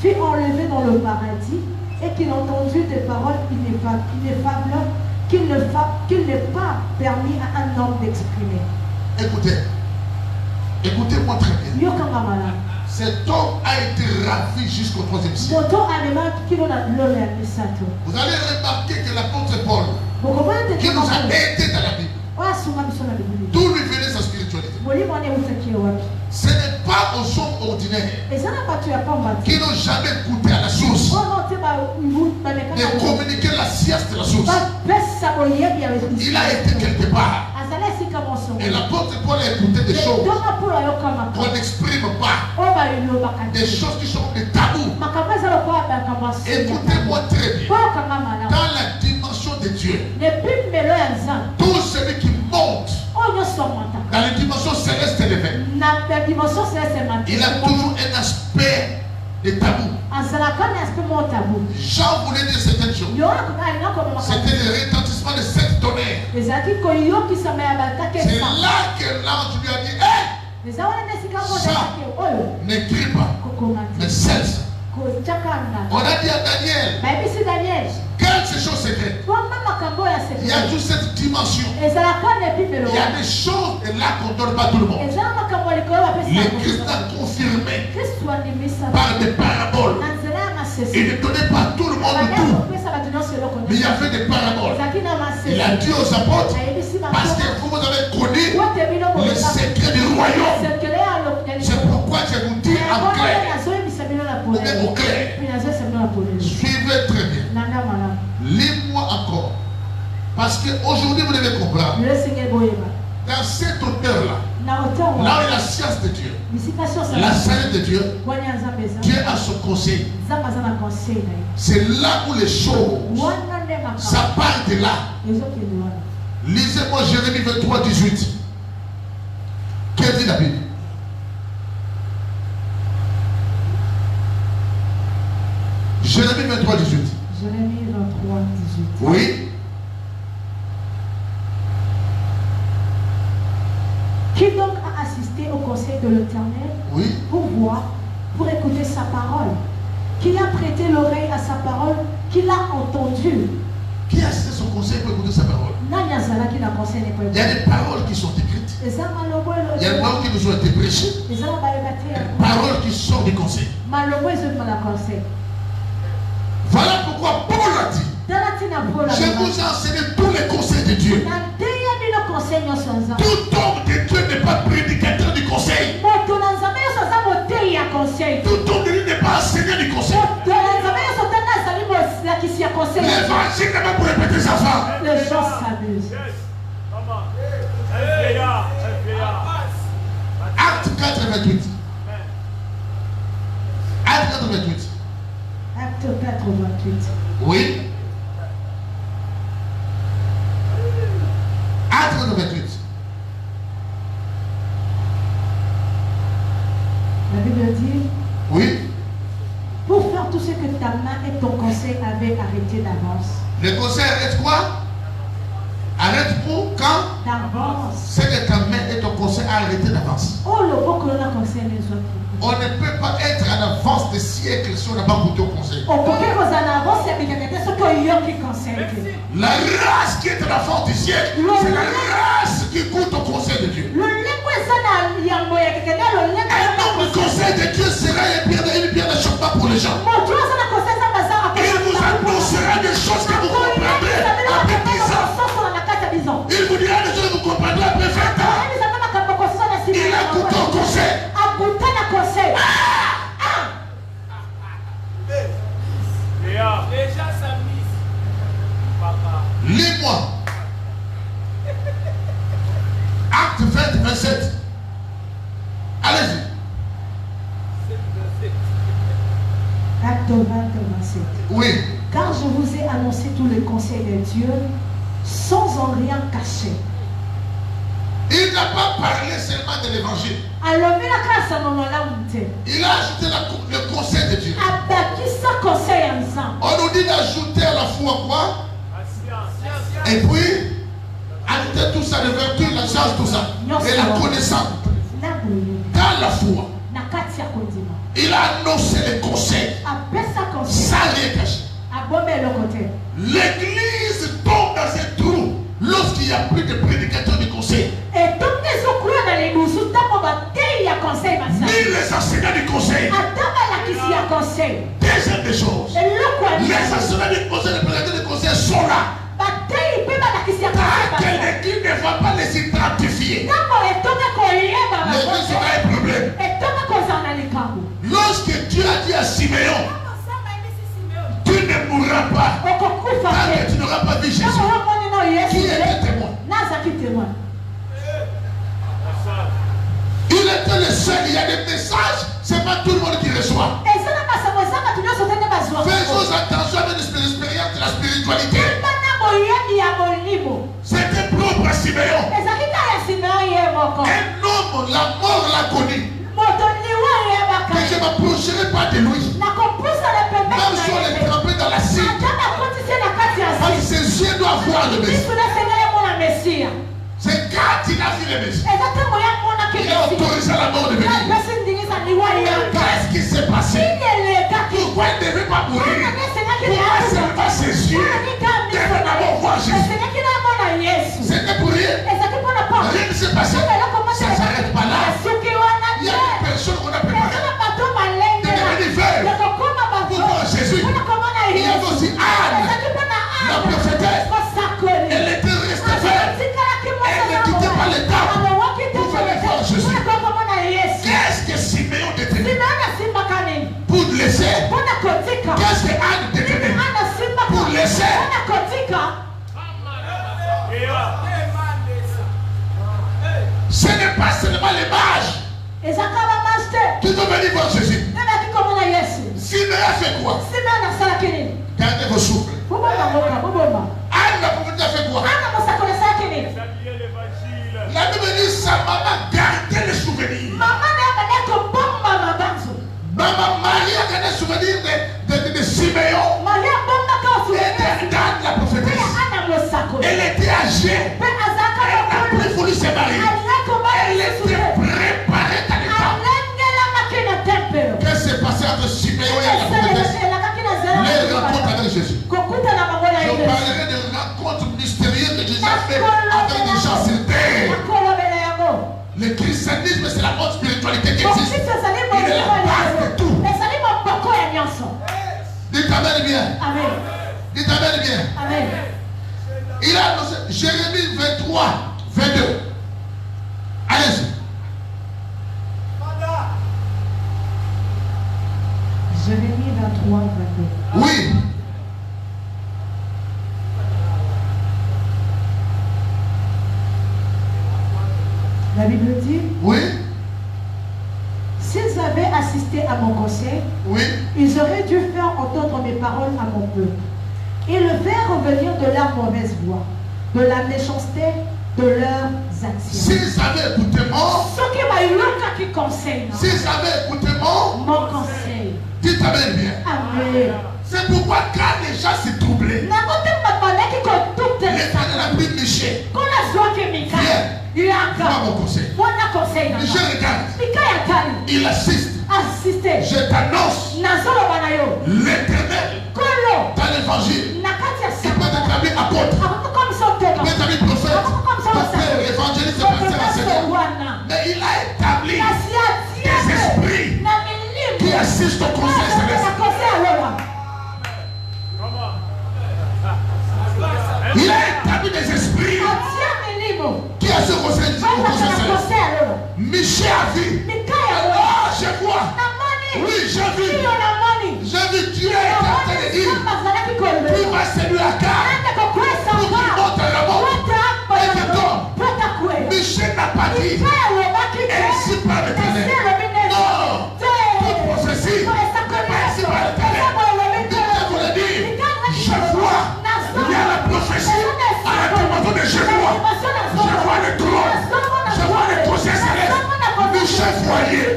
Fut enlevé dans le paradis et qu'il entendit des paroles ineffables qu'il n'est pas permis à un homme d'exprimer.
Écoutez. Écoutez-moi très bien. Cet homme a été ravi jusqu'au 3e siècle. Vous allez remarquer que l'apôtre Paul, qui nous a aidé dans la Bible, d'où lui venait sa spiritualité. Ce n'est pas aux hommes ordinaires qui n'ont jamais goûté à la source de communiquer la science de la source. Il a été quelque part. Et l'apôtre Paul a écouté des choses qu'on n'exprime pas. Des choses qui sont des tabous. Écoutez-moi très bien. Dans la dimension de Dieu, tout celui qui monte dans les dimensions célestes élevées, il a toujours un aspect de tabou. Jean voulait dire certaines choses. C'était le retentissement de 7 tonnerres. C'est là que l'ange lui a dit, hey, ça, n'écris pas, mais cesse. On a dit à Daniel, quand ces choses secrètes, il y a toute cette dimension. Il y a des choses et là qu'on ne donne pas tout le monde. Le Christ a confirmé par des paraboles. Il ne donnait pas tout le monde tout. Mais il y avait des paraboles. Il a dit aux apôtres, parce que vous avez connu les secrets du royaume. C'est pourquoi je vous dis en clair. ou bien au clair. Suivez très bien. Lis-moi encore. Parce qu'aujourd'hui, vous devez comprendre. Dans cet auteur-là, là où est la science de Dieu, la sagesse de Dieu, Dieu a son conseil. C'est là où les choses, ça part de là. Lisez-moi Jérémie 23, 18. Qu'est-ce dit la Bible? Jérémie 23, 18.
Jérémie 23, 18.
Oui.
Qui donc a assisté au conseil de l'Éternel?
Oui.
Pour voir, pour écouter sa parole? Qui a prêté l'oreille à sa parole? Qui l'a entendu?
Qui a assisté son conseil pour écouter sa parole? Il y a des paroles qui sont écrites. Il y a des paroles qui nous ont été prêchées. Des paroles qui sortent du conseil. Voilà pourquoi Paul a dit: je vous ai enseigné tous les conseils de Dieu. Tout homme de Dieu n'est pas prédicateur du conseil. Tout homme de Dieu n'est pas enseignant du conseil. L'évangile n'est pas pour répéter sa femme.
Les gens s'amusent.
Acte 4, 28. Acte 4, 28.
Acte 4, 28.
Oui. Acte 28.
La Bible dit:
oui.
Pour faire tout ce que ta main et ton conseil avaient arrêté d'avance.
Le conseil arrête quoi? Arrête pour quand?
D'avance.
C'est que ta main et ton conseil a arrêté d'avance.
Oh, le beau que l'on conseil les autres.
On ne peut pas être en avance des siècles si on n'a pas goûté au conseil. La race qui est en avance du siècle, c'est la race qui goûte au conseil de Dieu. Un homme de conseil de Dieu sera une pierre de choc pour les gens. Il vous annoncera des choses que vous comprendrez après 10 ans. Il vous dira des choses que vous comprendrez après 20 ans. Il a goûté au conseil. Lis-moi. Acte 20, 27. Allez-y.
Acte 20, 27.
Oui.
Car je vous ai annoncé tous les conseils de Dieu sans en rien cacher.
Il n'a pas parlé seulement de l'évangile. Il a ajouté le conseil de Dieu. On nous dit d'ajouter à la foi quoi? Et puis, ajouter tout ça, de vertu, la chance, tout ça. Et la connaissance. Dans la foi. Il a annoncé les conseils. Sans rien cacher. L'église tombe dans un trou lorsqu'il n'y a plus de prédicateurs de conseil. Ni les enseignants du conseil. Deuxième des choses. Les enseignants du conseil, les prédicateurs du conseil sont là. Tant que l'église ne va pas les identifier, l'église aura un problème. Lorsque Dieu a dit à Siméon: tu ne mourras pas tant que tu n'auras pas vu Jésus, qui était témoin? Il était le seul. Il y a des messages, c'est pas tout le monde qui reçoit. Faisons attention avec l'expérience de la spiritualité. C'était propre à Siméon. Un homme, la mort l'a connu. Que je ne m'approcherai pas de lui. Même si on est trempé dans la cire. Parce que ses yeux doivent voir le Messie. C'est quand il a vu le Messie. Il a autorisé la mort de venir. Qu'est-ce qui s'est passé? Pourquoi il ne devait pas mourir? Pourquoi seulement ses yeux devaient d'abord voir Jésus? C'était pour rien. Rien ne s'est passé. Ça ne s'arrête pas là. Il y a des personnes qu'on a préparées de devenir veuves pour voir Jésus. Il y avait aussi Anne, la prophétesse. Elle était restée veuve. Elle ne quittait pas l'état pour venir voir Jésus. Qu'est-ce que Siméon détenait pour laisser Qu'est-ce que Anne détenait pour laisser? Ce n'est pas seulement les mages qui sont venus voir Jésus. Simeon a fait quoi? Gardez vos souffles. Anne n'a pas fait quoi? La Bible dit sa maman gardait les souvenirs. Maman Marie a gardé les souvenirs de Simeon. Et d'Anne la prophétesse. Elle était âgée. Elle n'a plus voulu se marier. Elle était préparée à l'état. Qu'est-ce qui s'est passé entre Simeon et la prophétesse? Les rencontres avec Jésus. Je parlerai de rencontres mystérieuses que Jésus a fait avec des gens sur terre. Le christianisme, c'est la haute spiritualité qui existe. Il est la base de tout. Dites Amen bien. Dites Amen bien. Il a annoncé Jérémie 23, 22. Allez-y.
Jérémie 23, 22.
Oui.
La Bible dit,
oui.
S'ils avaient assisté à mon conseil,
oui,
ils auraient dû faire entendre mes paroles à mon peuple et le faire revenir de leur mauvaise voie, de la méchanceté de leurs actions.
S'ils avaient écouté
s'ils avaient écouté mon conseil,
dites Amen bien.
Amen.
C'est pourquoi quand les gens se troublaient, l'Éternel a pris Michel. Viens, vois mon conseil. Michel regarde. Il assiste. Je t'annonce l'Éternel dans l'évangile. Il peut t'établir apôtre. Il peut t'établir prophète. Pasteur, évangéliste, pasteur, enseignant. Mais il a établi des esprits qui assistent au conseil céleste. Il a établi des esprits qui assistent au conseil céleste. Michel a vu. Ah, je vois. Oui, j'ai vu. J'ai vu Dieu est en train de dire. Puis va séduire Akab pour qu'il monte à la mort. Et que donc, Michel n'a pas dit ainsi par l'Éternel. Non, toute prophétie n'est pas ainsi par l'Éternel. Je voulais dire, je vois, il y a la prophétie à la commencement de je vois le trône, je vois le conseil céleste. Michel voyait.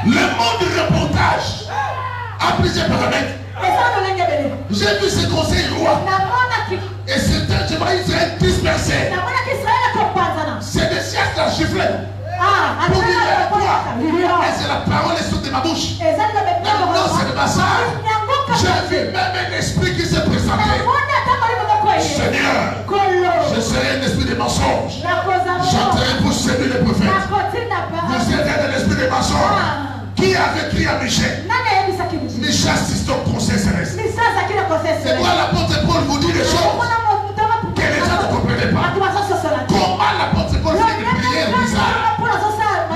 Le monde du reportage a plusieurs paramètres. J'ai vu ce conseil roi. Et je vois Israël dispersé. C'est des siècles à gifler. Pour dire toi, et c'est la parole est sortie de ma bouche. Non, c'est de ma salle. J'ai vu même un esprit qui s'est présenté. Seigneur, je serai un esprit de mensonge. J'entrerai pour séduire les prophètes. Vous êtes un esprit de mensonge. Qui avait crié à Michel? Michel assiste au conseil céleste. C'est pourquoi l'apôtre Paul vous dit des choses que les gens ne comprenaient pas. Comment l'apôtre Paul fait des prières bizarres?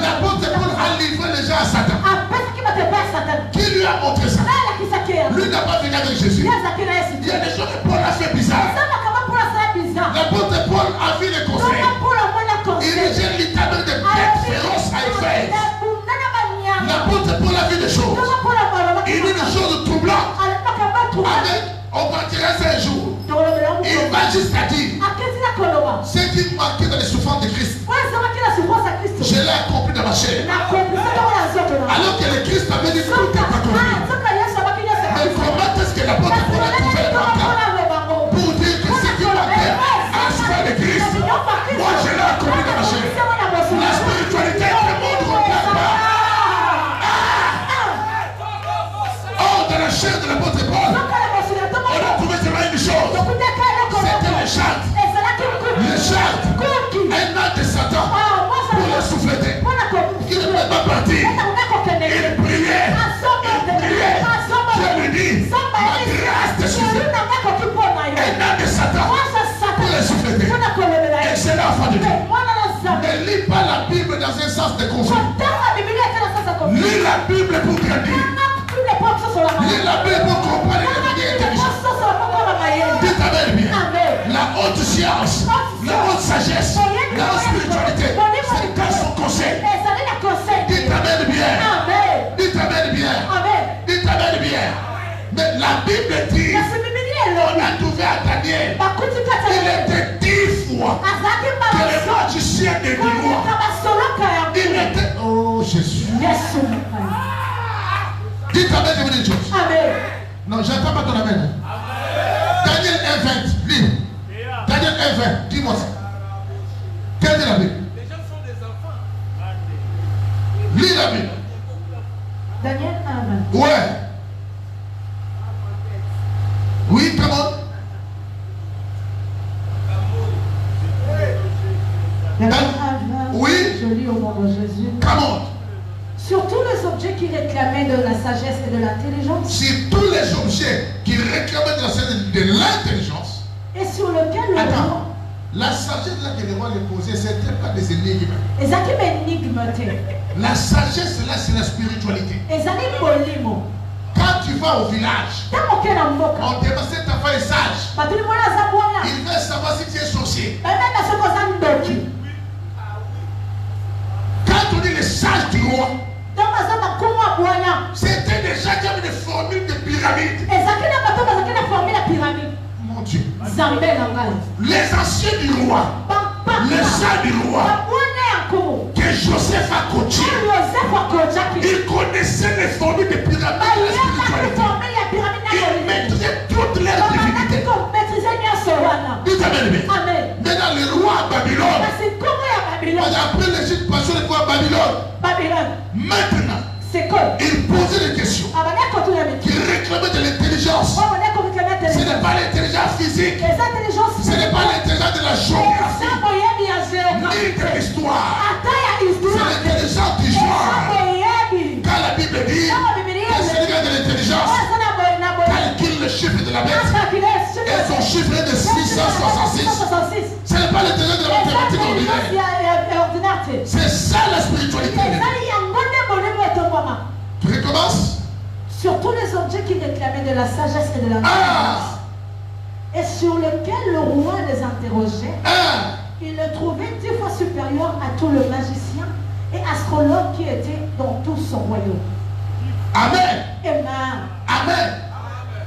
L'apôtre Paul a livré les gens à Satan. Qui lui a montré ça? Lui n'a pas venu avec Jésus. Il y a des choses que Paul a fait bizarres. L'apôtre Paul a vu les conseils. Il rejette littéralement des bêtes féroces à Éphèse. L'apôtre Paul a vu des choses. Il dit des choses troublantes. Avec, on partirait un jour. Il va jusqu'à dire ce qui manquait dans les souffrances de Christ. Je l'ai accompli dans ma chair. Alors que le Christ avait dit que tout est accompli. Mais comment est-ce que l'apôtre Paul a trouvé les manquants pour dire que ce qui manquait à la souffrance de Christ, moi je l'ai accompli dans ma chair. La spiritualité du monde ne regarde pas. Oh, dans la chair de l'apôtre Paul, on a trouvé seulement une chose. C'était les chartes. Les chartes. Un an de Satan pour le souffleter. Il ne peut pas partir. Il priait. Je lui dis, ma grâce te suffit. Un an de Satan pour le souffleter. Excellent enfant de Dieu. Ne lis pas la Bible dans un sens de conflit. Bible pour grandir. Lis la Bible pour comprendre les manières intelligentes. Dites Amen bien. La haute science, la haute sagesse, la haute spiritualité, c'est dans son conseil. Dites Amen bien. Dites Amen bien. Dites Amen bien. Mais la Bible dit, on a trouvé à Daniel, il était 10 fois que le magicien des miroirs. Il était... Oh Jésus. Dites Amen, je vous dis une chose. Non, j'entends pas ton Amen. Daniel 1,20, lis. Daniel 1,20, dis-moi ça. Quelle est la Bible?
Les gens sont des enfants.
Lis la Bible.
Daniel 1,20.
Ouais. Oui, comment? Oui.
Je lis au nom de Jésus.
Comment?
Sur tous les objets qui réclamaient de la sagesse et de l'intelligence.
Sur tous les objets qui réclamaient de la sagesse et de l'intelligence.
Et sur lequel le
roi. La sagesse là que le roi les posait, c'était pas des énigmes. La sagesse là, c'est la spiritualité. Quand tu vas au village, on demande si cet enfant est sage. Il veut savoir si tu es sorcier. Quand on dit les sages du roi, c'était des gens qui avaient des formules de pyramide. Mon Dieu. Les anciens du roi, les sages du roi, que Joseph a coaché, il connaissait les formules de pyramide de la spiritualité. Il maîtrisait toutes les divinités. Dites Amen. Maintenant, le roi à Babylone, après l'Égypte, passé le roi à Babylone, maintenant, il posait des questions qui réclamaient de l'intelligence. Ce n'est pas l'intelligence physique, ce n'est pas l'intelligence de la géographie, ni de l'histoire. C'est l'intelligence du genre. Quand la Bible dit que c'est de l'intelligence, calcule le chiffre de la bête. Et son chiffre est de 666. Ce n'est pas l'intelligence de la mathématique ordinaire. C'est ça la spiritualité. Tu recommences?
Sur tous les objets qui réclamaient de la sagesse et de l'intelligence, et sur lesquels le roi les interrogeait, il le trouvait 10 fois supérieur à tout le magicien et astrologue qui était dans tout son royaume.
Amen.
Amen.
Amen.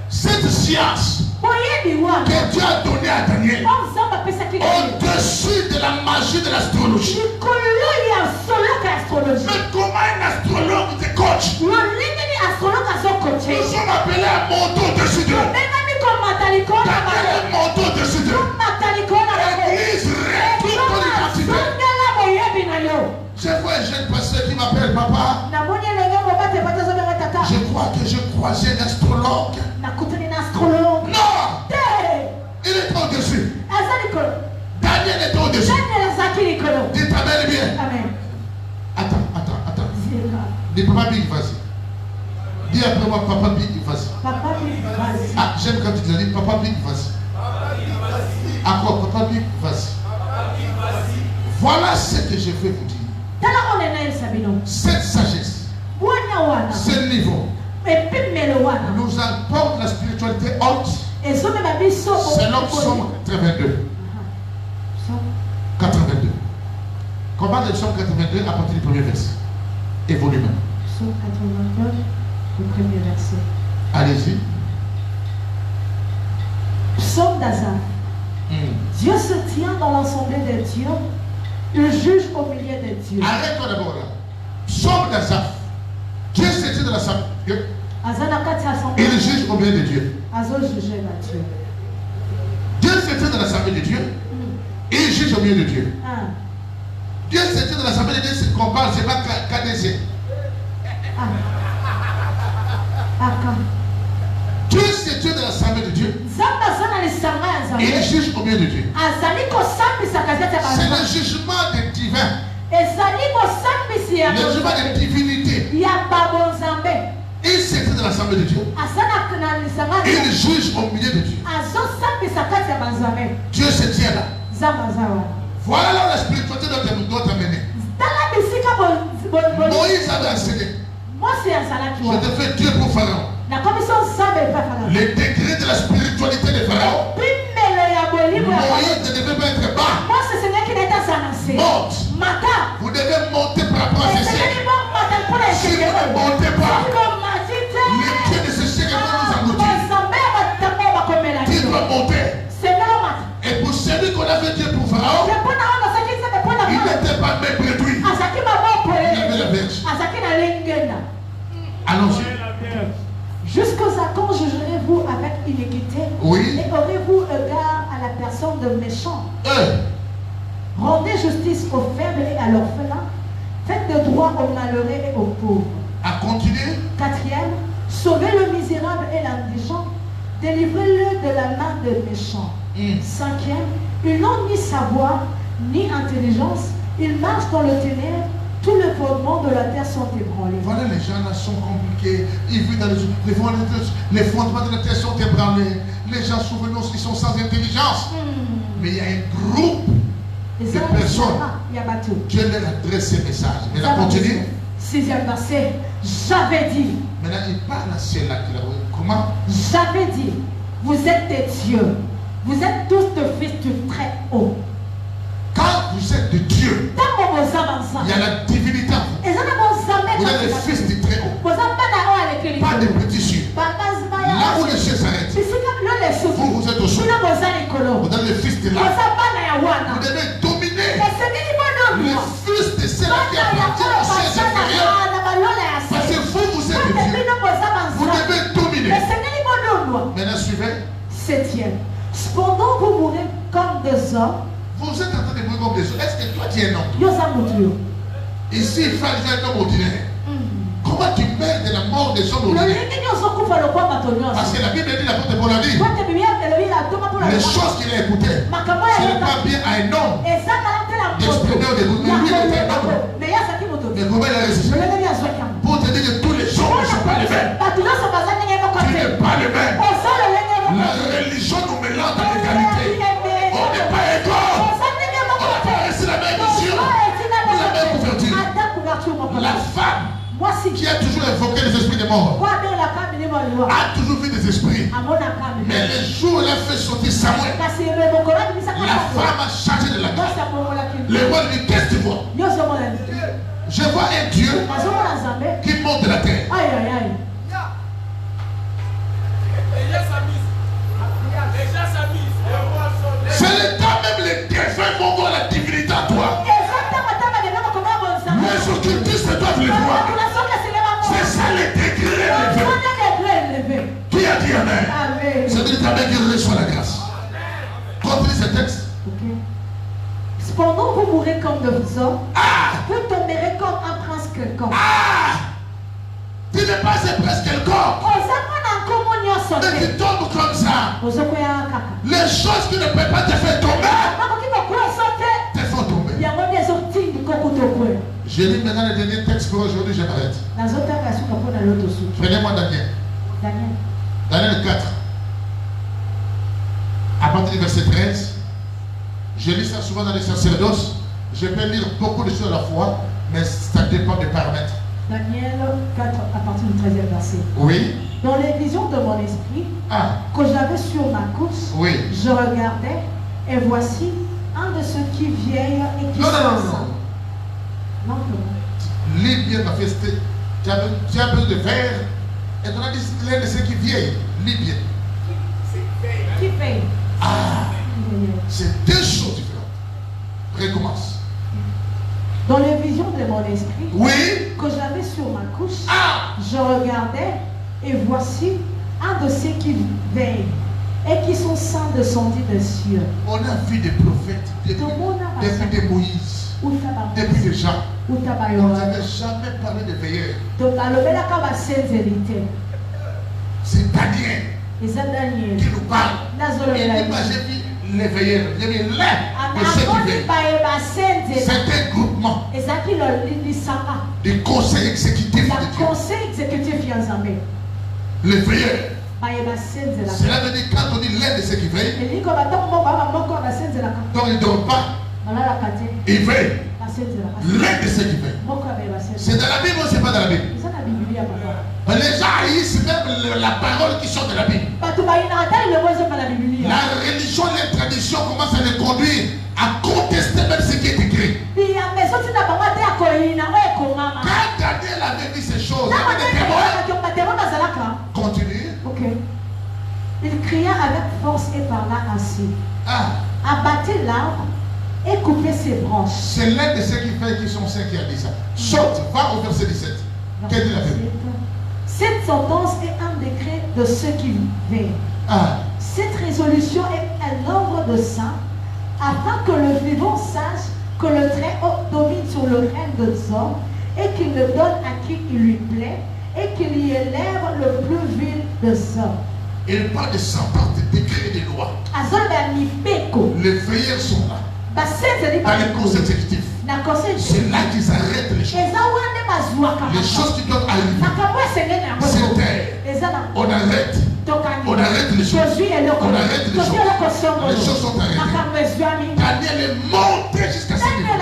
Cette science que Dieu a donnée à Daniel, au-dessus de la magie de l'astrologie. Mais comment un astrologue te coach? Nous sommes appelés à monter au-dessus d'eux. Daniel est monté au-dessus d'eux. L'église retrouve ton identité. Je vois un jeune pasteur qui m'appelle papa. Je crois que je croisais un astrologue. Non! Il est au-dessus. Daniel est au-dessus. Dites Amen bien. Attends. Dis papa Big, vas-y. Dis après moi papa Big, vas-y. Ah, j'aime quand tu dis papa Big, vas-y. À quoi papa Big, vas-y. Voilà ce que je vais vous dire. Cette sagesse, ce niveau, nous apporte la spiritualité haute. C'est l'homme Somme 82. 82. Comment le Somme 82 à partir du premier verset? Évolue même.
Somme 82, le premier verset.
Allez-y.
Psaume d'Asaph. Dieu se tient dans l'assemblée des dieux. Il juge au milieu des dieux.
Arrête-toi d'abord là. Psaume d'Asaph. Dieu se tient dans l'assemblée. Il juge au milieu des dieux. Dieu se tient dans l'assemblée des dieux. Il juge au milieu de Dieu. Dieu se tient dans l'assemblée de Dieu, c'est qu'on parle, c'est pas KDC. Dieu se tient dans l'assemblée de Dieu. Il juge au milieu de Dieu. C'est le jugement des divins. Le jugement des divinités. Il se tient dans l'assemblée de Dieu. Il juge au milieu de Dieu. Dieu se tient là. Voilà la spiritualité dont tu as mené. Moïse avait enseigné. Je te fais Dieu pour Pharaon. Les degrés de la spiritualité de Pharaon. Moïse ne devait pas être bas. Monte. Vous devez monter par rapport à ceci. Si vous ne montez pas, les dieux de ce siècle vont nous engloutir. Tu dois monter. Et pour celui qu'on a fait Dieu pour Pharaon, il n'était pas même réduit. Il avait la verge. Allons-y.
Jusqu'aux quand jugerez-vous avec iniquité,
oui.
Et aurez-vous égard à la personne de méchant? Rendez justice aux faibles et à l'orphelin. Faites de droit aux malheureux et aux pauvres.
À continuer.
4e, sauvez le misérable et l'indigent. Délivrez-le de la main des méchants. 5e, ils n'ont ni savoir ni intelligence. Ils marchent dans le ténèbre. Tous les fondements de la terre sont ébranlés.
Voilà, les gens là sont compliqués. Ils vivent dans les fondements de la terre sont ébranlés. Les gens souvent ils sont sans intelligence. Mais il y a un groupe de personnes. Dieu leur adresse ces messages. Mais là, continue.
6e verset. J'avais dit.
Maintenant, il parle à celle-là qui l'a. Comment?
J'avais dit. Vous êtes des dieux. Vous êtes tous de fils du Très-Haut.
Quand vous êtes de Dieu, il y a la divinité en vous. Vous êtes les fils du Très-Haut. Pas de petits cieux. Là où les cieux s'arrêtent, vous êtes au sol. Vous êtes les fils de l'âme. Vous devez dominer le fils de celle qui appartient au ciel inférieur. Parce que vous êtes de Dieu. Vous devez dominer. Maintenant, suivez.
7e. Cependant, vous mourrez comme des hommes.
Vous êtes en train de mourir comme des hommes. Est-ce que toi tu es un homme? Ici, il faut un homme ordinaire. Comment tu meurs de la mort des hommes ordinaires? Parce que la Bible dit, l'apôtre Paul a dit, les choses qu'il a écoutées, ce n'est pas bien à un homme d'exprimer au début. Mais lui, il était un homme. Mais comment il a résisté? Pour te dire que tous les hommes ne sont pas les mêmes. Tu n'es pas le même. La religion nous mélange dans l'égalité. On n'est pas égaux. On n'a pas resté la même vision, la même couverture. La femme qui a toujours invoqué les esprits des morts a toujours vu des esprits. Mais le jour où elle a fait sortir Samuel, la femme a changé de la grâce. Le roi lui dit, qu'est-ce que tu vois? Je vois un Dieu qui monte de la terre. C'est le temps même les défunts vont voir la divinité à toi. Les occultistes doivent le voir. C'est ça les degrés élevés. Qui a dit amen? C'est dit amen qui reçoit la grâce. Comprenez ce texte?
Cependant, vous mourrez comme des hommes. Vous tomberez comme un prince quelconque.
Tu n'es pas un prince quelconque. Mais tu tombes comme ça. Les choses qui ne peuvent pas te faire tomber te font tomber. Je lis maintenant le dernier texte pour aujourd'hui, je m'arrête. Prenez-moi Daniel. Daniel 4. À partir du verset 13. Je lis ça souvent dans les sacerdoces. Je peux lire beaucoup de choses à la fois, mais ça dépend des paramètres.
Daniel 4 à partir du 13e verset.
Oui.
Dans les visions de mon esprit, que j'avais sur ma course, je regardais et voici un de ceux qui vieillent et qui Non.
Lis bien ma fête. Tu as besoin de verre et on a dit l'un de ceux qui vieillent. Lis bien.
Qui veille.
C'est deux choses différentes. Recommence.
Dans les visions de mon esprit,
que
j'avais sur ma couche, je regardais et voici un de ceux qui veillent et qui sont saints descendus des cieux.
On a vu des prophètes depuis des Moïse, depuis des gens. On n'avait jamais parlé de veilleurs. C'est Daniel qui nous parle. Et j'ai vu les veilleurs. J'ai vu l'un de ceux qui veillent. C'est un groupement de conseils exécutifs de Dieu. Les veilleurs. Cela veut dire quand on dit l'un de ceux qui veillent, donc il ne dort pas. Il veille. L'aide de ceux qui veillent. C'est dans la Bible ou c'est pas dans la Bible? Les gens haïssent même la parole qui sort de la Bible. La religion et les traditions commencent à les conduire à contester même ce qui est écrit. Quand Daniel avait vu ces choses, il avait des témoins. Continue.
Il cria avec force et parla ainsi. Abattez l'arbre et coupez ses branches.
C'est l'un de ceux qui fait qui sont saints qui a dit ça. Saute, va au verset 17. Qu'est-ce qu'il a fait?
Cette sentence est un décret de ceux qui veillent. Cette résolution est un ordre de saint, afin que le vivant sache que le Très-Haut domine sur le règne des hommes et qu'il le donne à qui il lui plaît et qu'il y élève le plus vil des hommes.
Il parle de sentence, de décret, de loi. Les veilleurs sont là. Dans les conseils exécutifs. C'est là qu'ils arrêtent les choses. Les choses qui doivent arriver. C'est terre. On arrête. On arrête les choses. On arrête les choses. Les choses sont arrêtées. Daniel est monté jusqu'à ce niveau.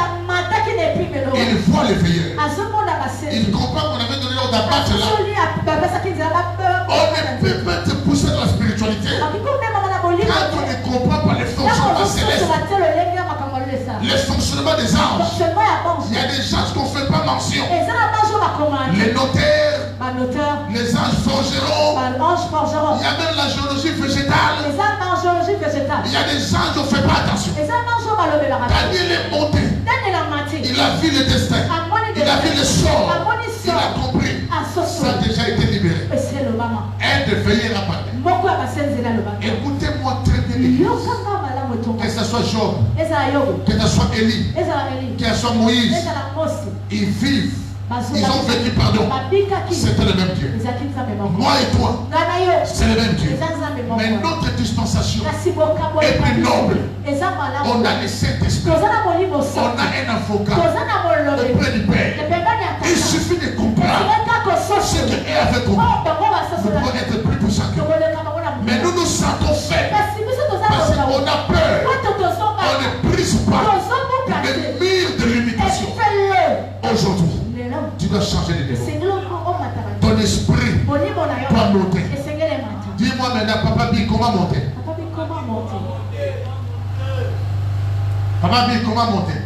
Il voit les veilleurs. Il comprend qu'on avait donné l'ordre d'abattre là. On ne peut pas te pousser dans la spiritualité quand on ne comprend pas les fonctionnements célestes. Les fonctionnements des anges. Il y a des gens qu'on ne fait pas mention. Les notaires, les anges forgeront. Il y a même la géologie végétale. Il y a des anges, on ne fait pas attention. Daniel est monté. Il a vu le destin. Il a vu le sort. Il a compris. Ça a déjà été libéré. Aide de veiller à parler. Écoutez-moi très bien. Que ce soit Job, que ce soit Élie, que ce soit Moïse, ils vivent. Ils ont vécu pardon. C'était le même Dieu. Moi et toi, c'est le même Dieu. Mais notre dispensation est plus noble. On a le Saint-Esprit. On a un avocat auprès du Père. Il suffit de comprendre ce que Dieu avait compris. Nous pouvons être plus puissants que nous. Mais nous nous sentons faibles. Parce qu'on a peur. On ne brise pas le mur de l'imitation. Aujourd'hui, tu dois changer de niveau. Ton esprit doit monter. Dis-moi maintenant, Papa Bi, comment monter? Papa Bi, comment monter?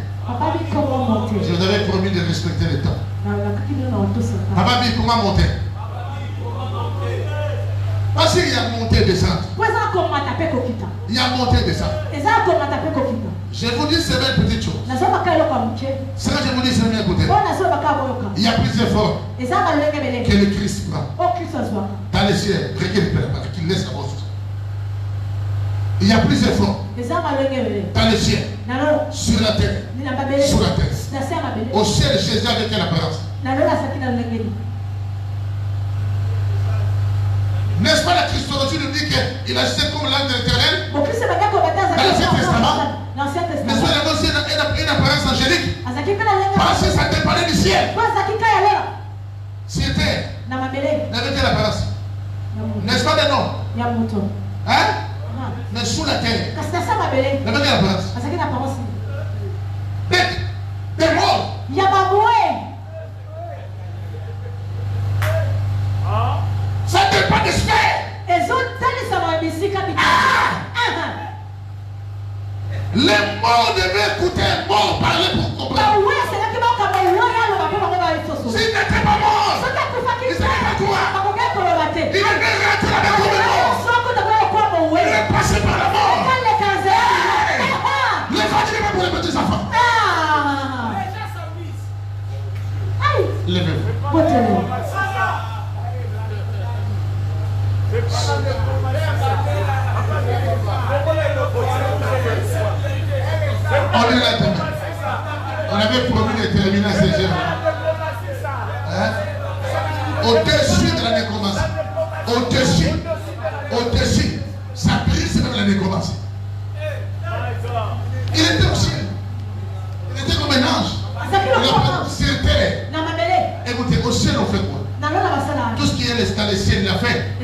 Je vous avais promis de respecter le temps. Papa Bi, comment monter? Parce qu'il y a monté et descente. Il y a monté et descente. Je vous dis c'est une petite chose. Ce que je vous dis c'est bien écouter. Il y a plus d'efforts que le Christ prend. Dans les cieux, qu'il laisse la voix. Il y a plus d'efforts dans les cieux, sur la terre, sous la terre. Au ciel, Jésus avec quelle apparence? N'est-ce pas la Christologie nous dit qu'il agissait comme l'âme de l'Éternel? Dans l'Ancien Testament. N'est-ce pas aussi une apparence angélique? Parce que ça dépendait du ciel. C'était. N'avait quelle apparence? N'est-ce pas des noms? Hein? Mais sous la terre. N'avait quelle apparence? Des morts. Ça dépend des sphères. Les morts devaient écouter un mort parler pour comprendre. S'il n'était pas mort, il ne savait pas quoi. Il devait rentrer avec le mort. Il est passé par la mort. L'évangile est pour les petits enfants. Levez-vous. On est là demain. On avait promis de terminer à 16h. Hein? Au-dessus de la nécromancie. Au-dessus. Ça brise même la nécromancie. Il était au ciel. Il était comme un ange. Sur terre. Écoutez, au ciel on fait quoi? Tout ce qui est dans les ciels, il a fait.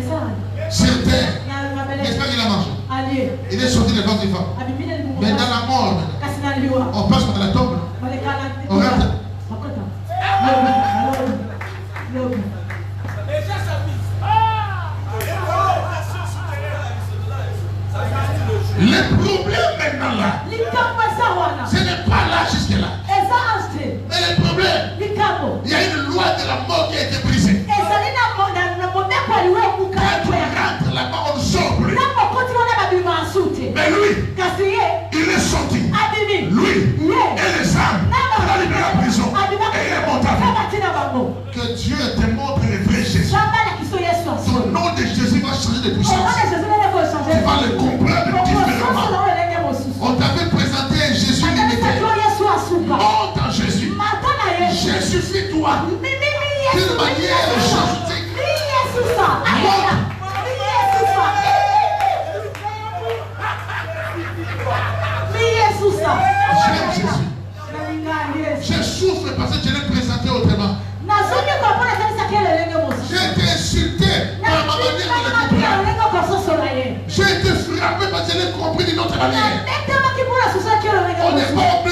Sur terre. N'est-ce pas qu'il a mangé? Il est sorti de ventre des femmes. Mais dans la mort, on passe par la tombe. On Le problème maintenant là, ce n'est pas là jusque là. Mais le problème, il y a une loi de la mort qui a été brisée. Quand on rentre là-bas, on sort plus. Mais lui, il est sorti. Lui et les âmes, il a libéré la prison. Et il est monté à vie. Que Dieu te montre le vrai Jésus. Ton nom de Jésus va changer de puissance. Tu vas le comprendre différemment. On t'avait présenté un Jésus limité. Monte en Jésus. Jésus, c'est toi. D'une manière change. J'aime Jésus. Je souffre parce que je l'ai présenté autrement. J'ai été insulté par ma manière de le comprendre. J'ai été frappé parce que je l'ai compris d'une autre manière. Au départ, on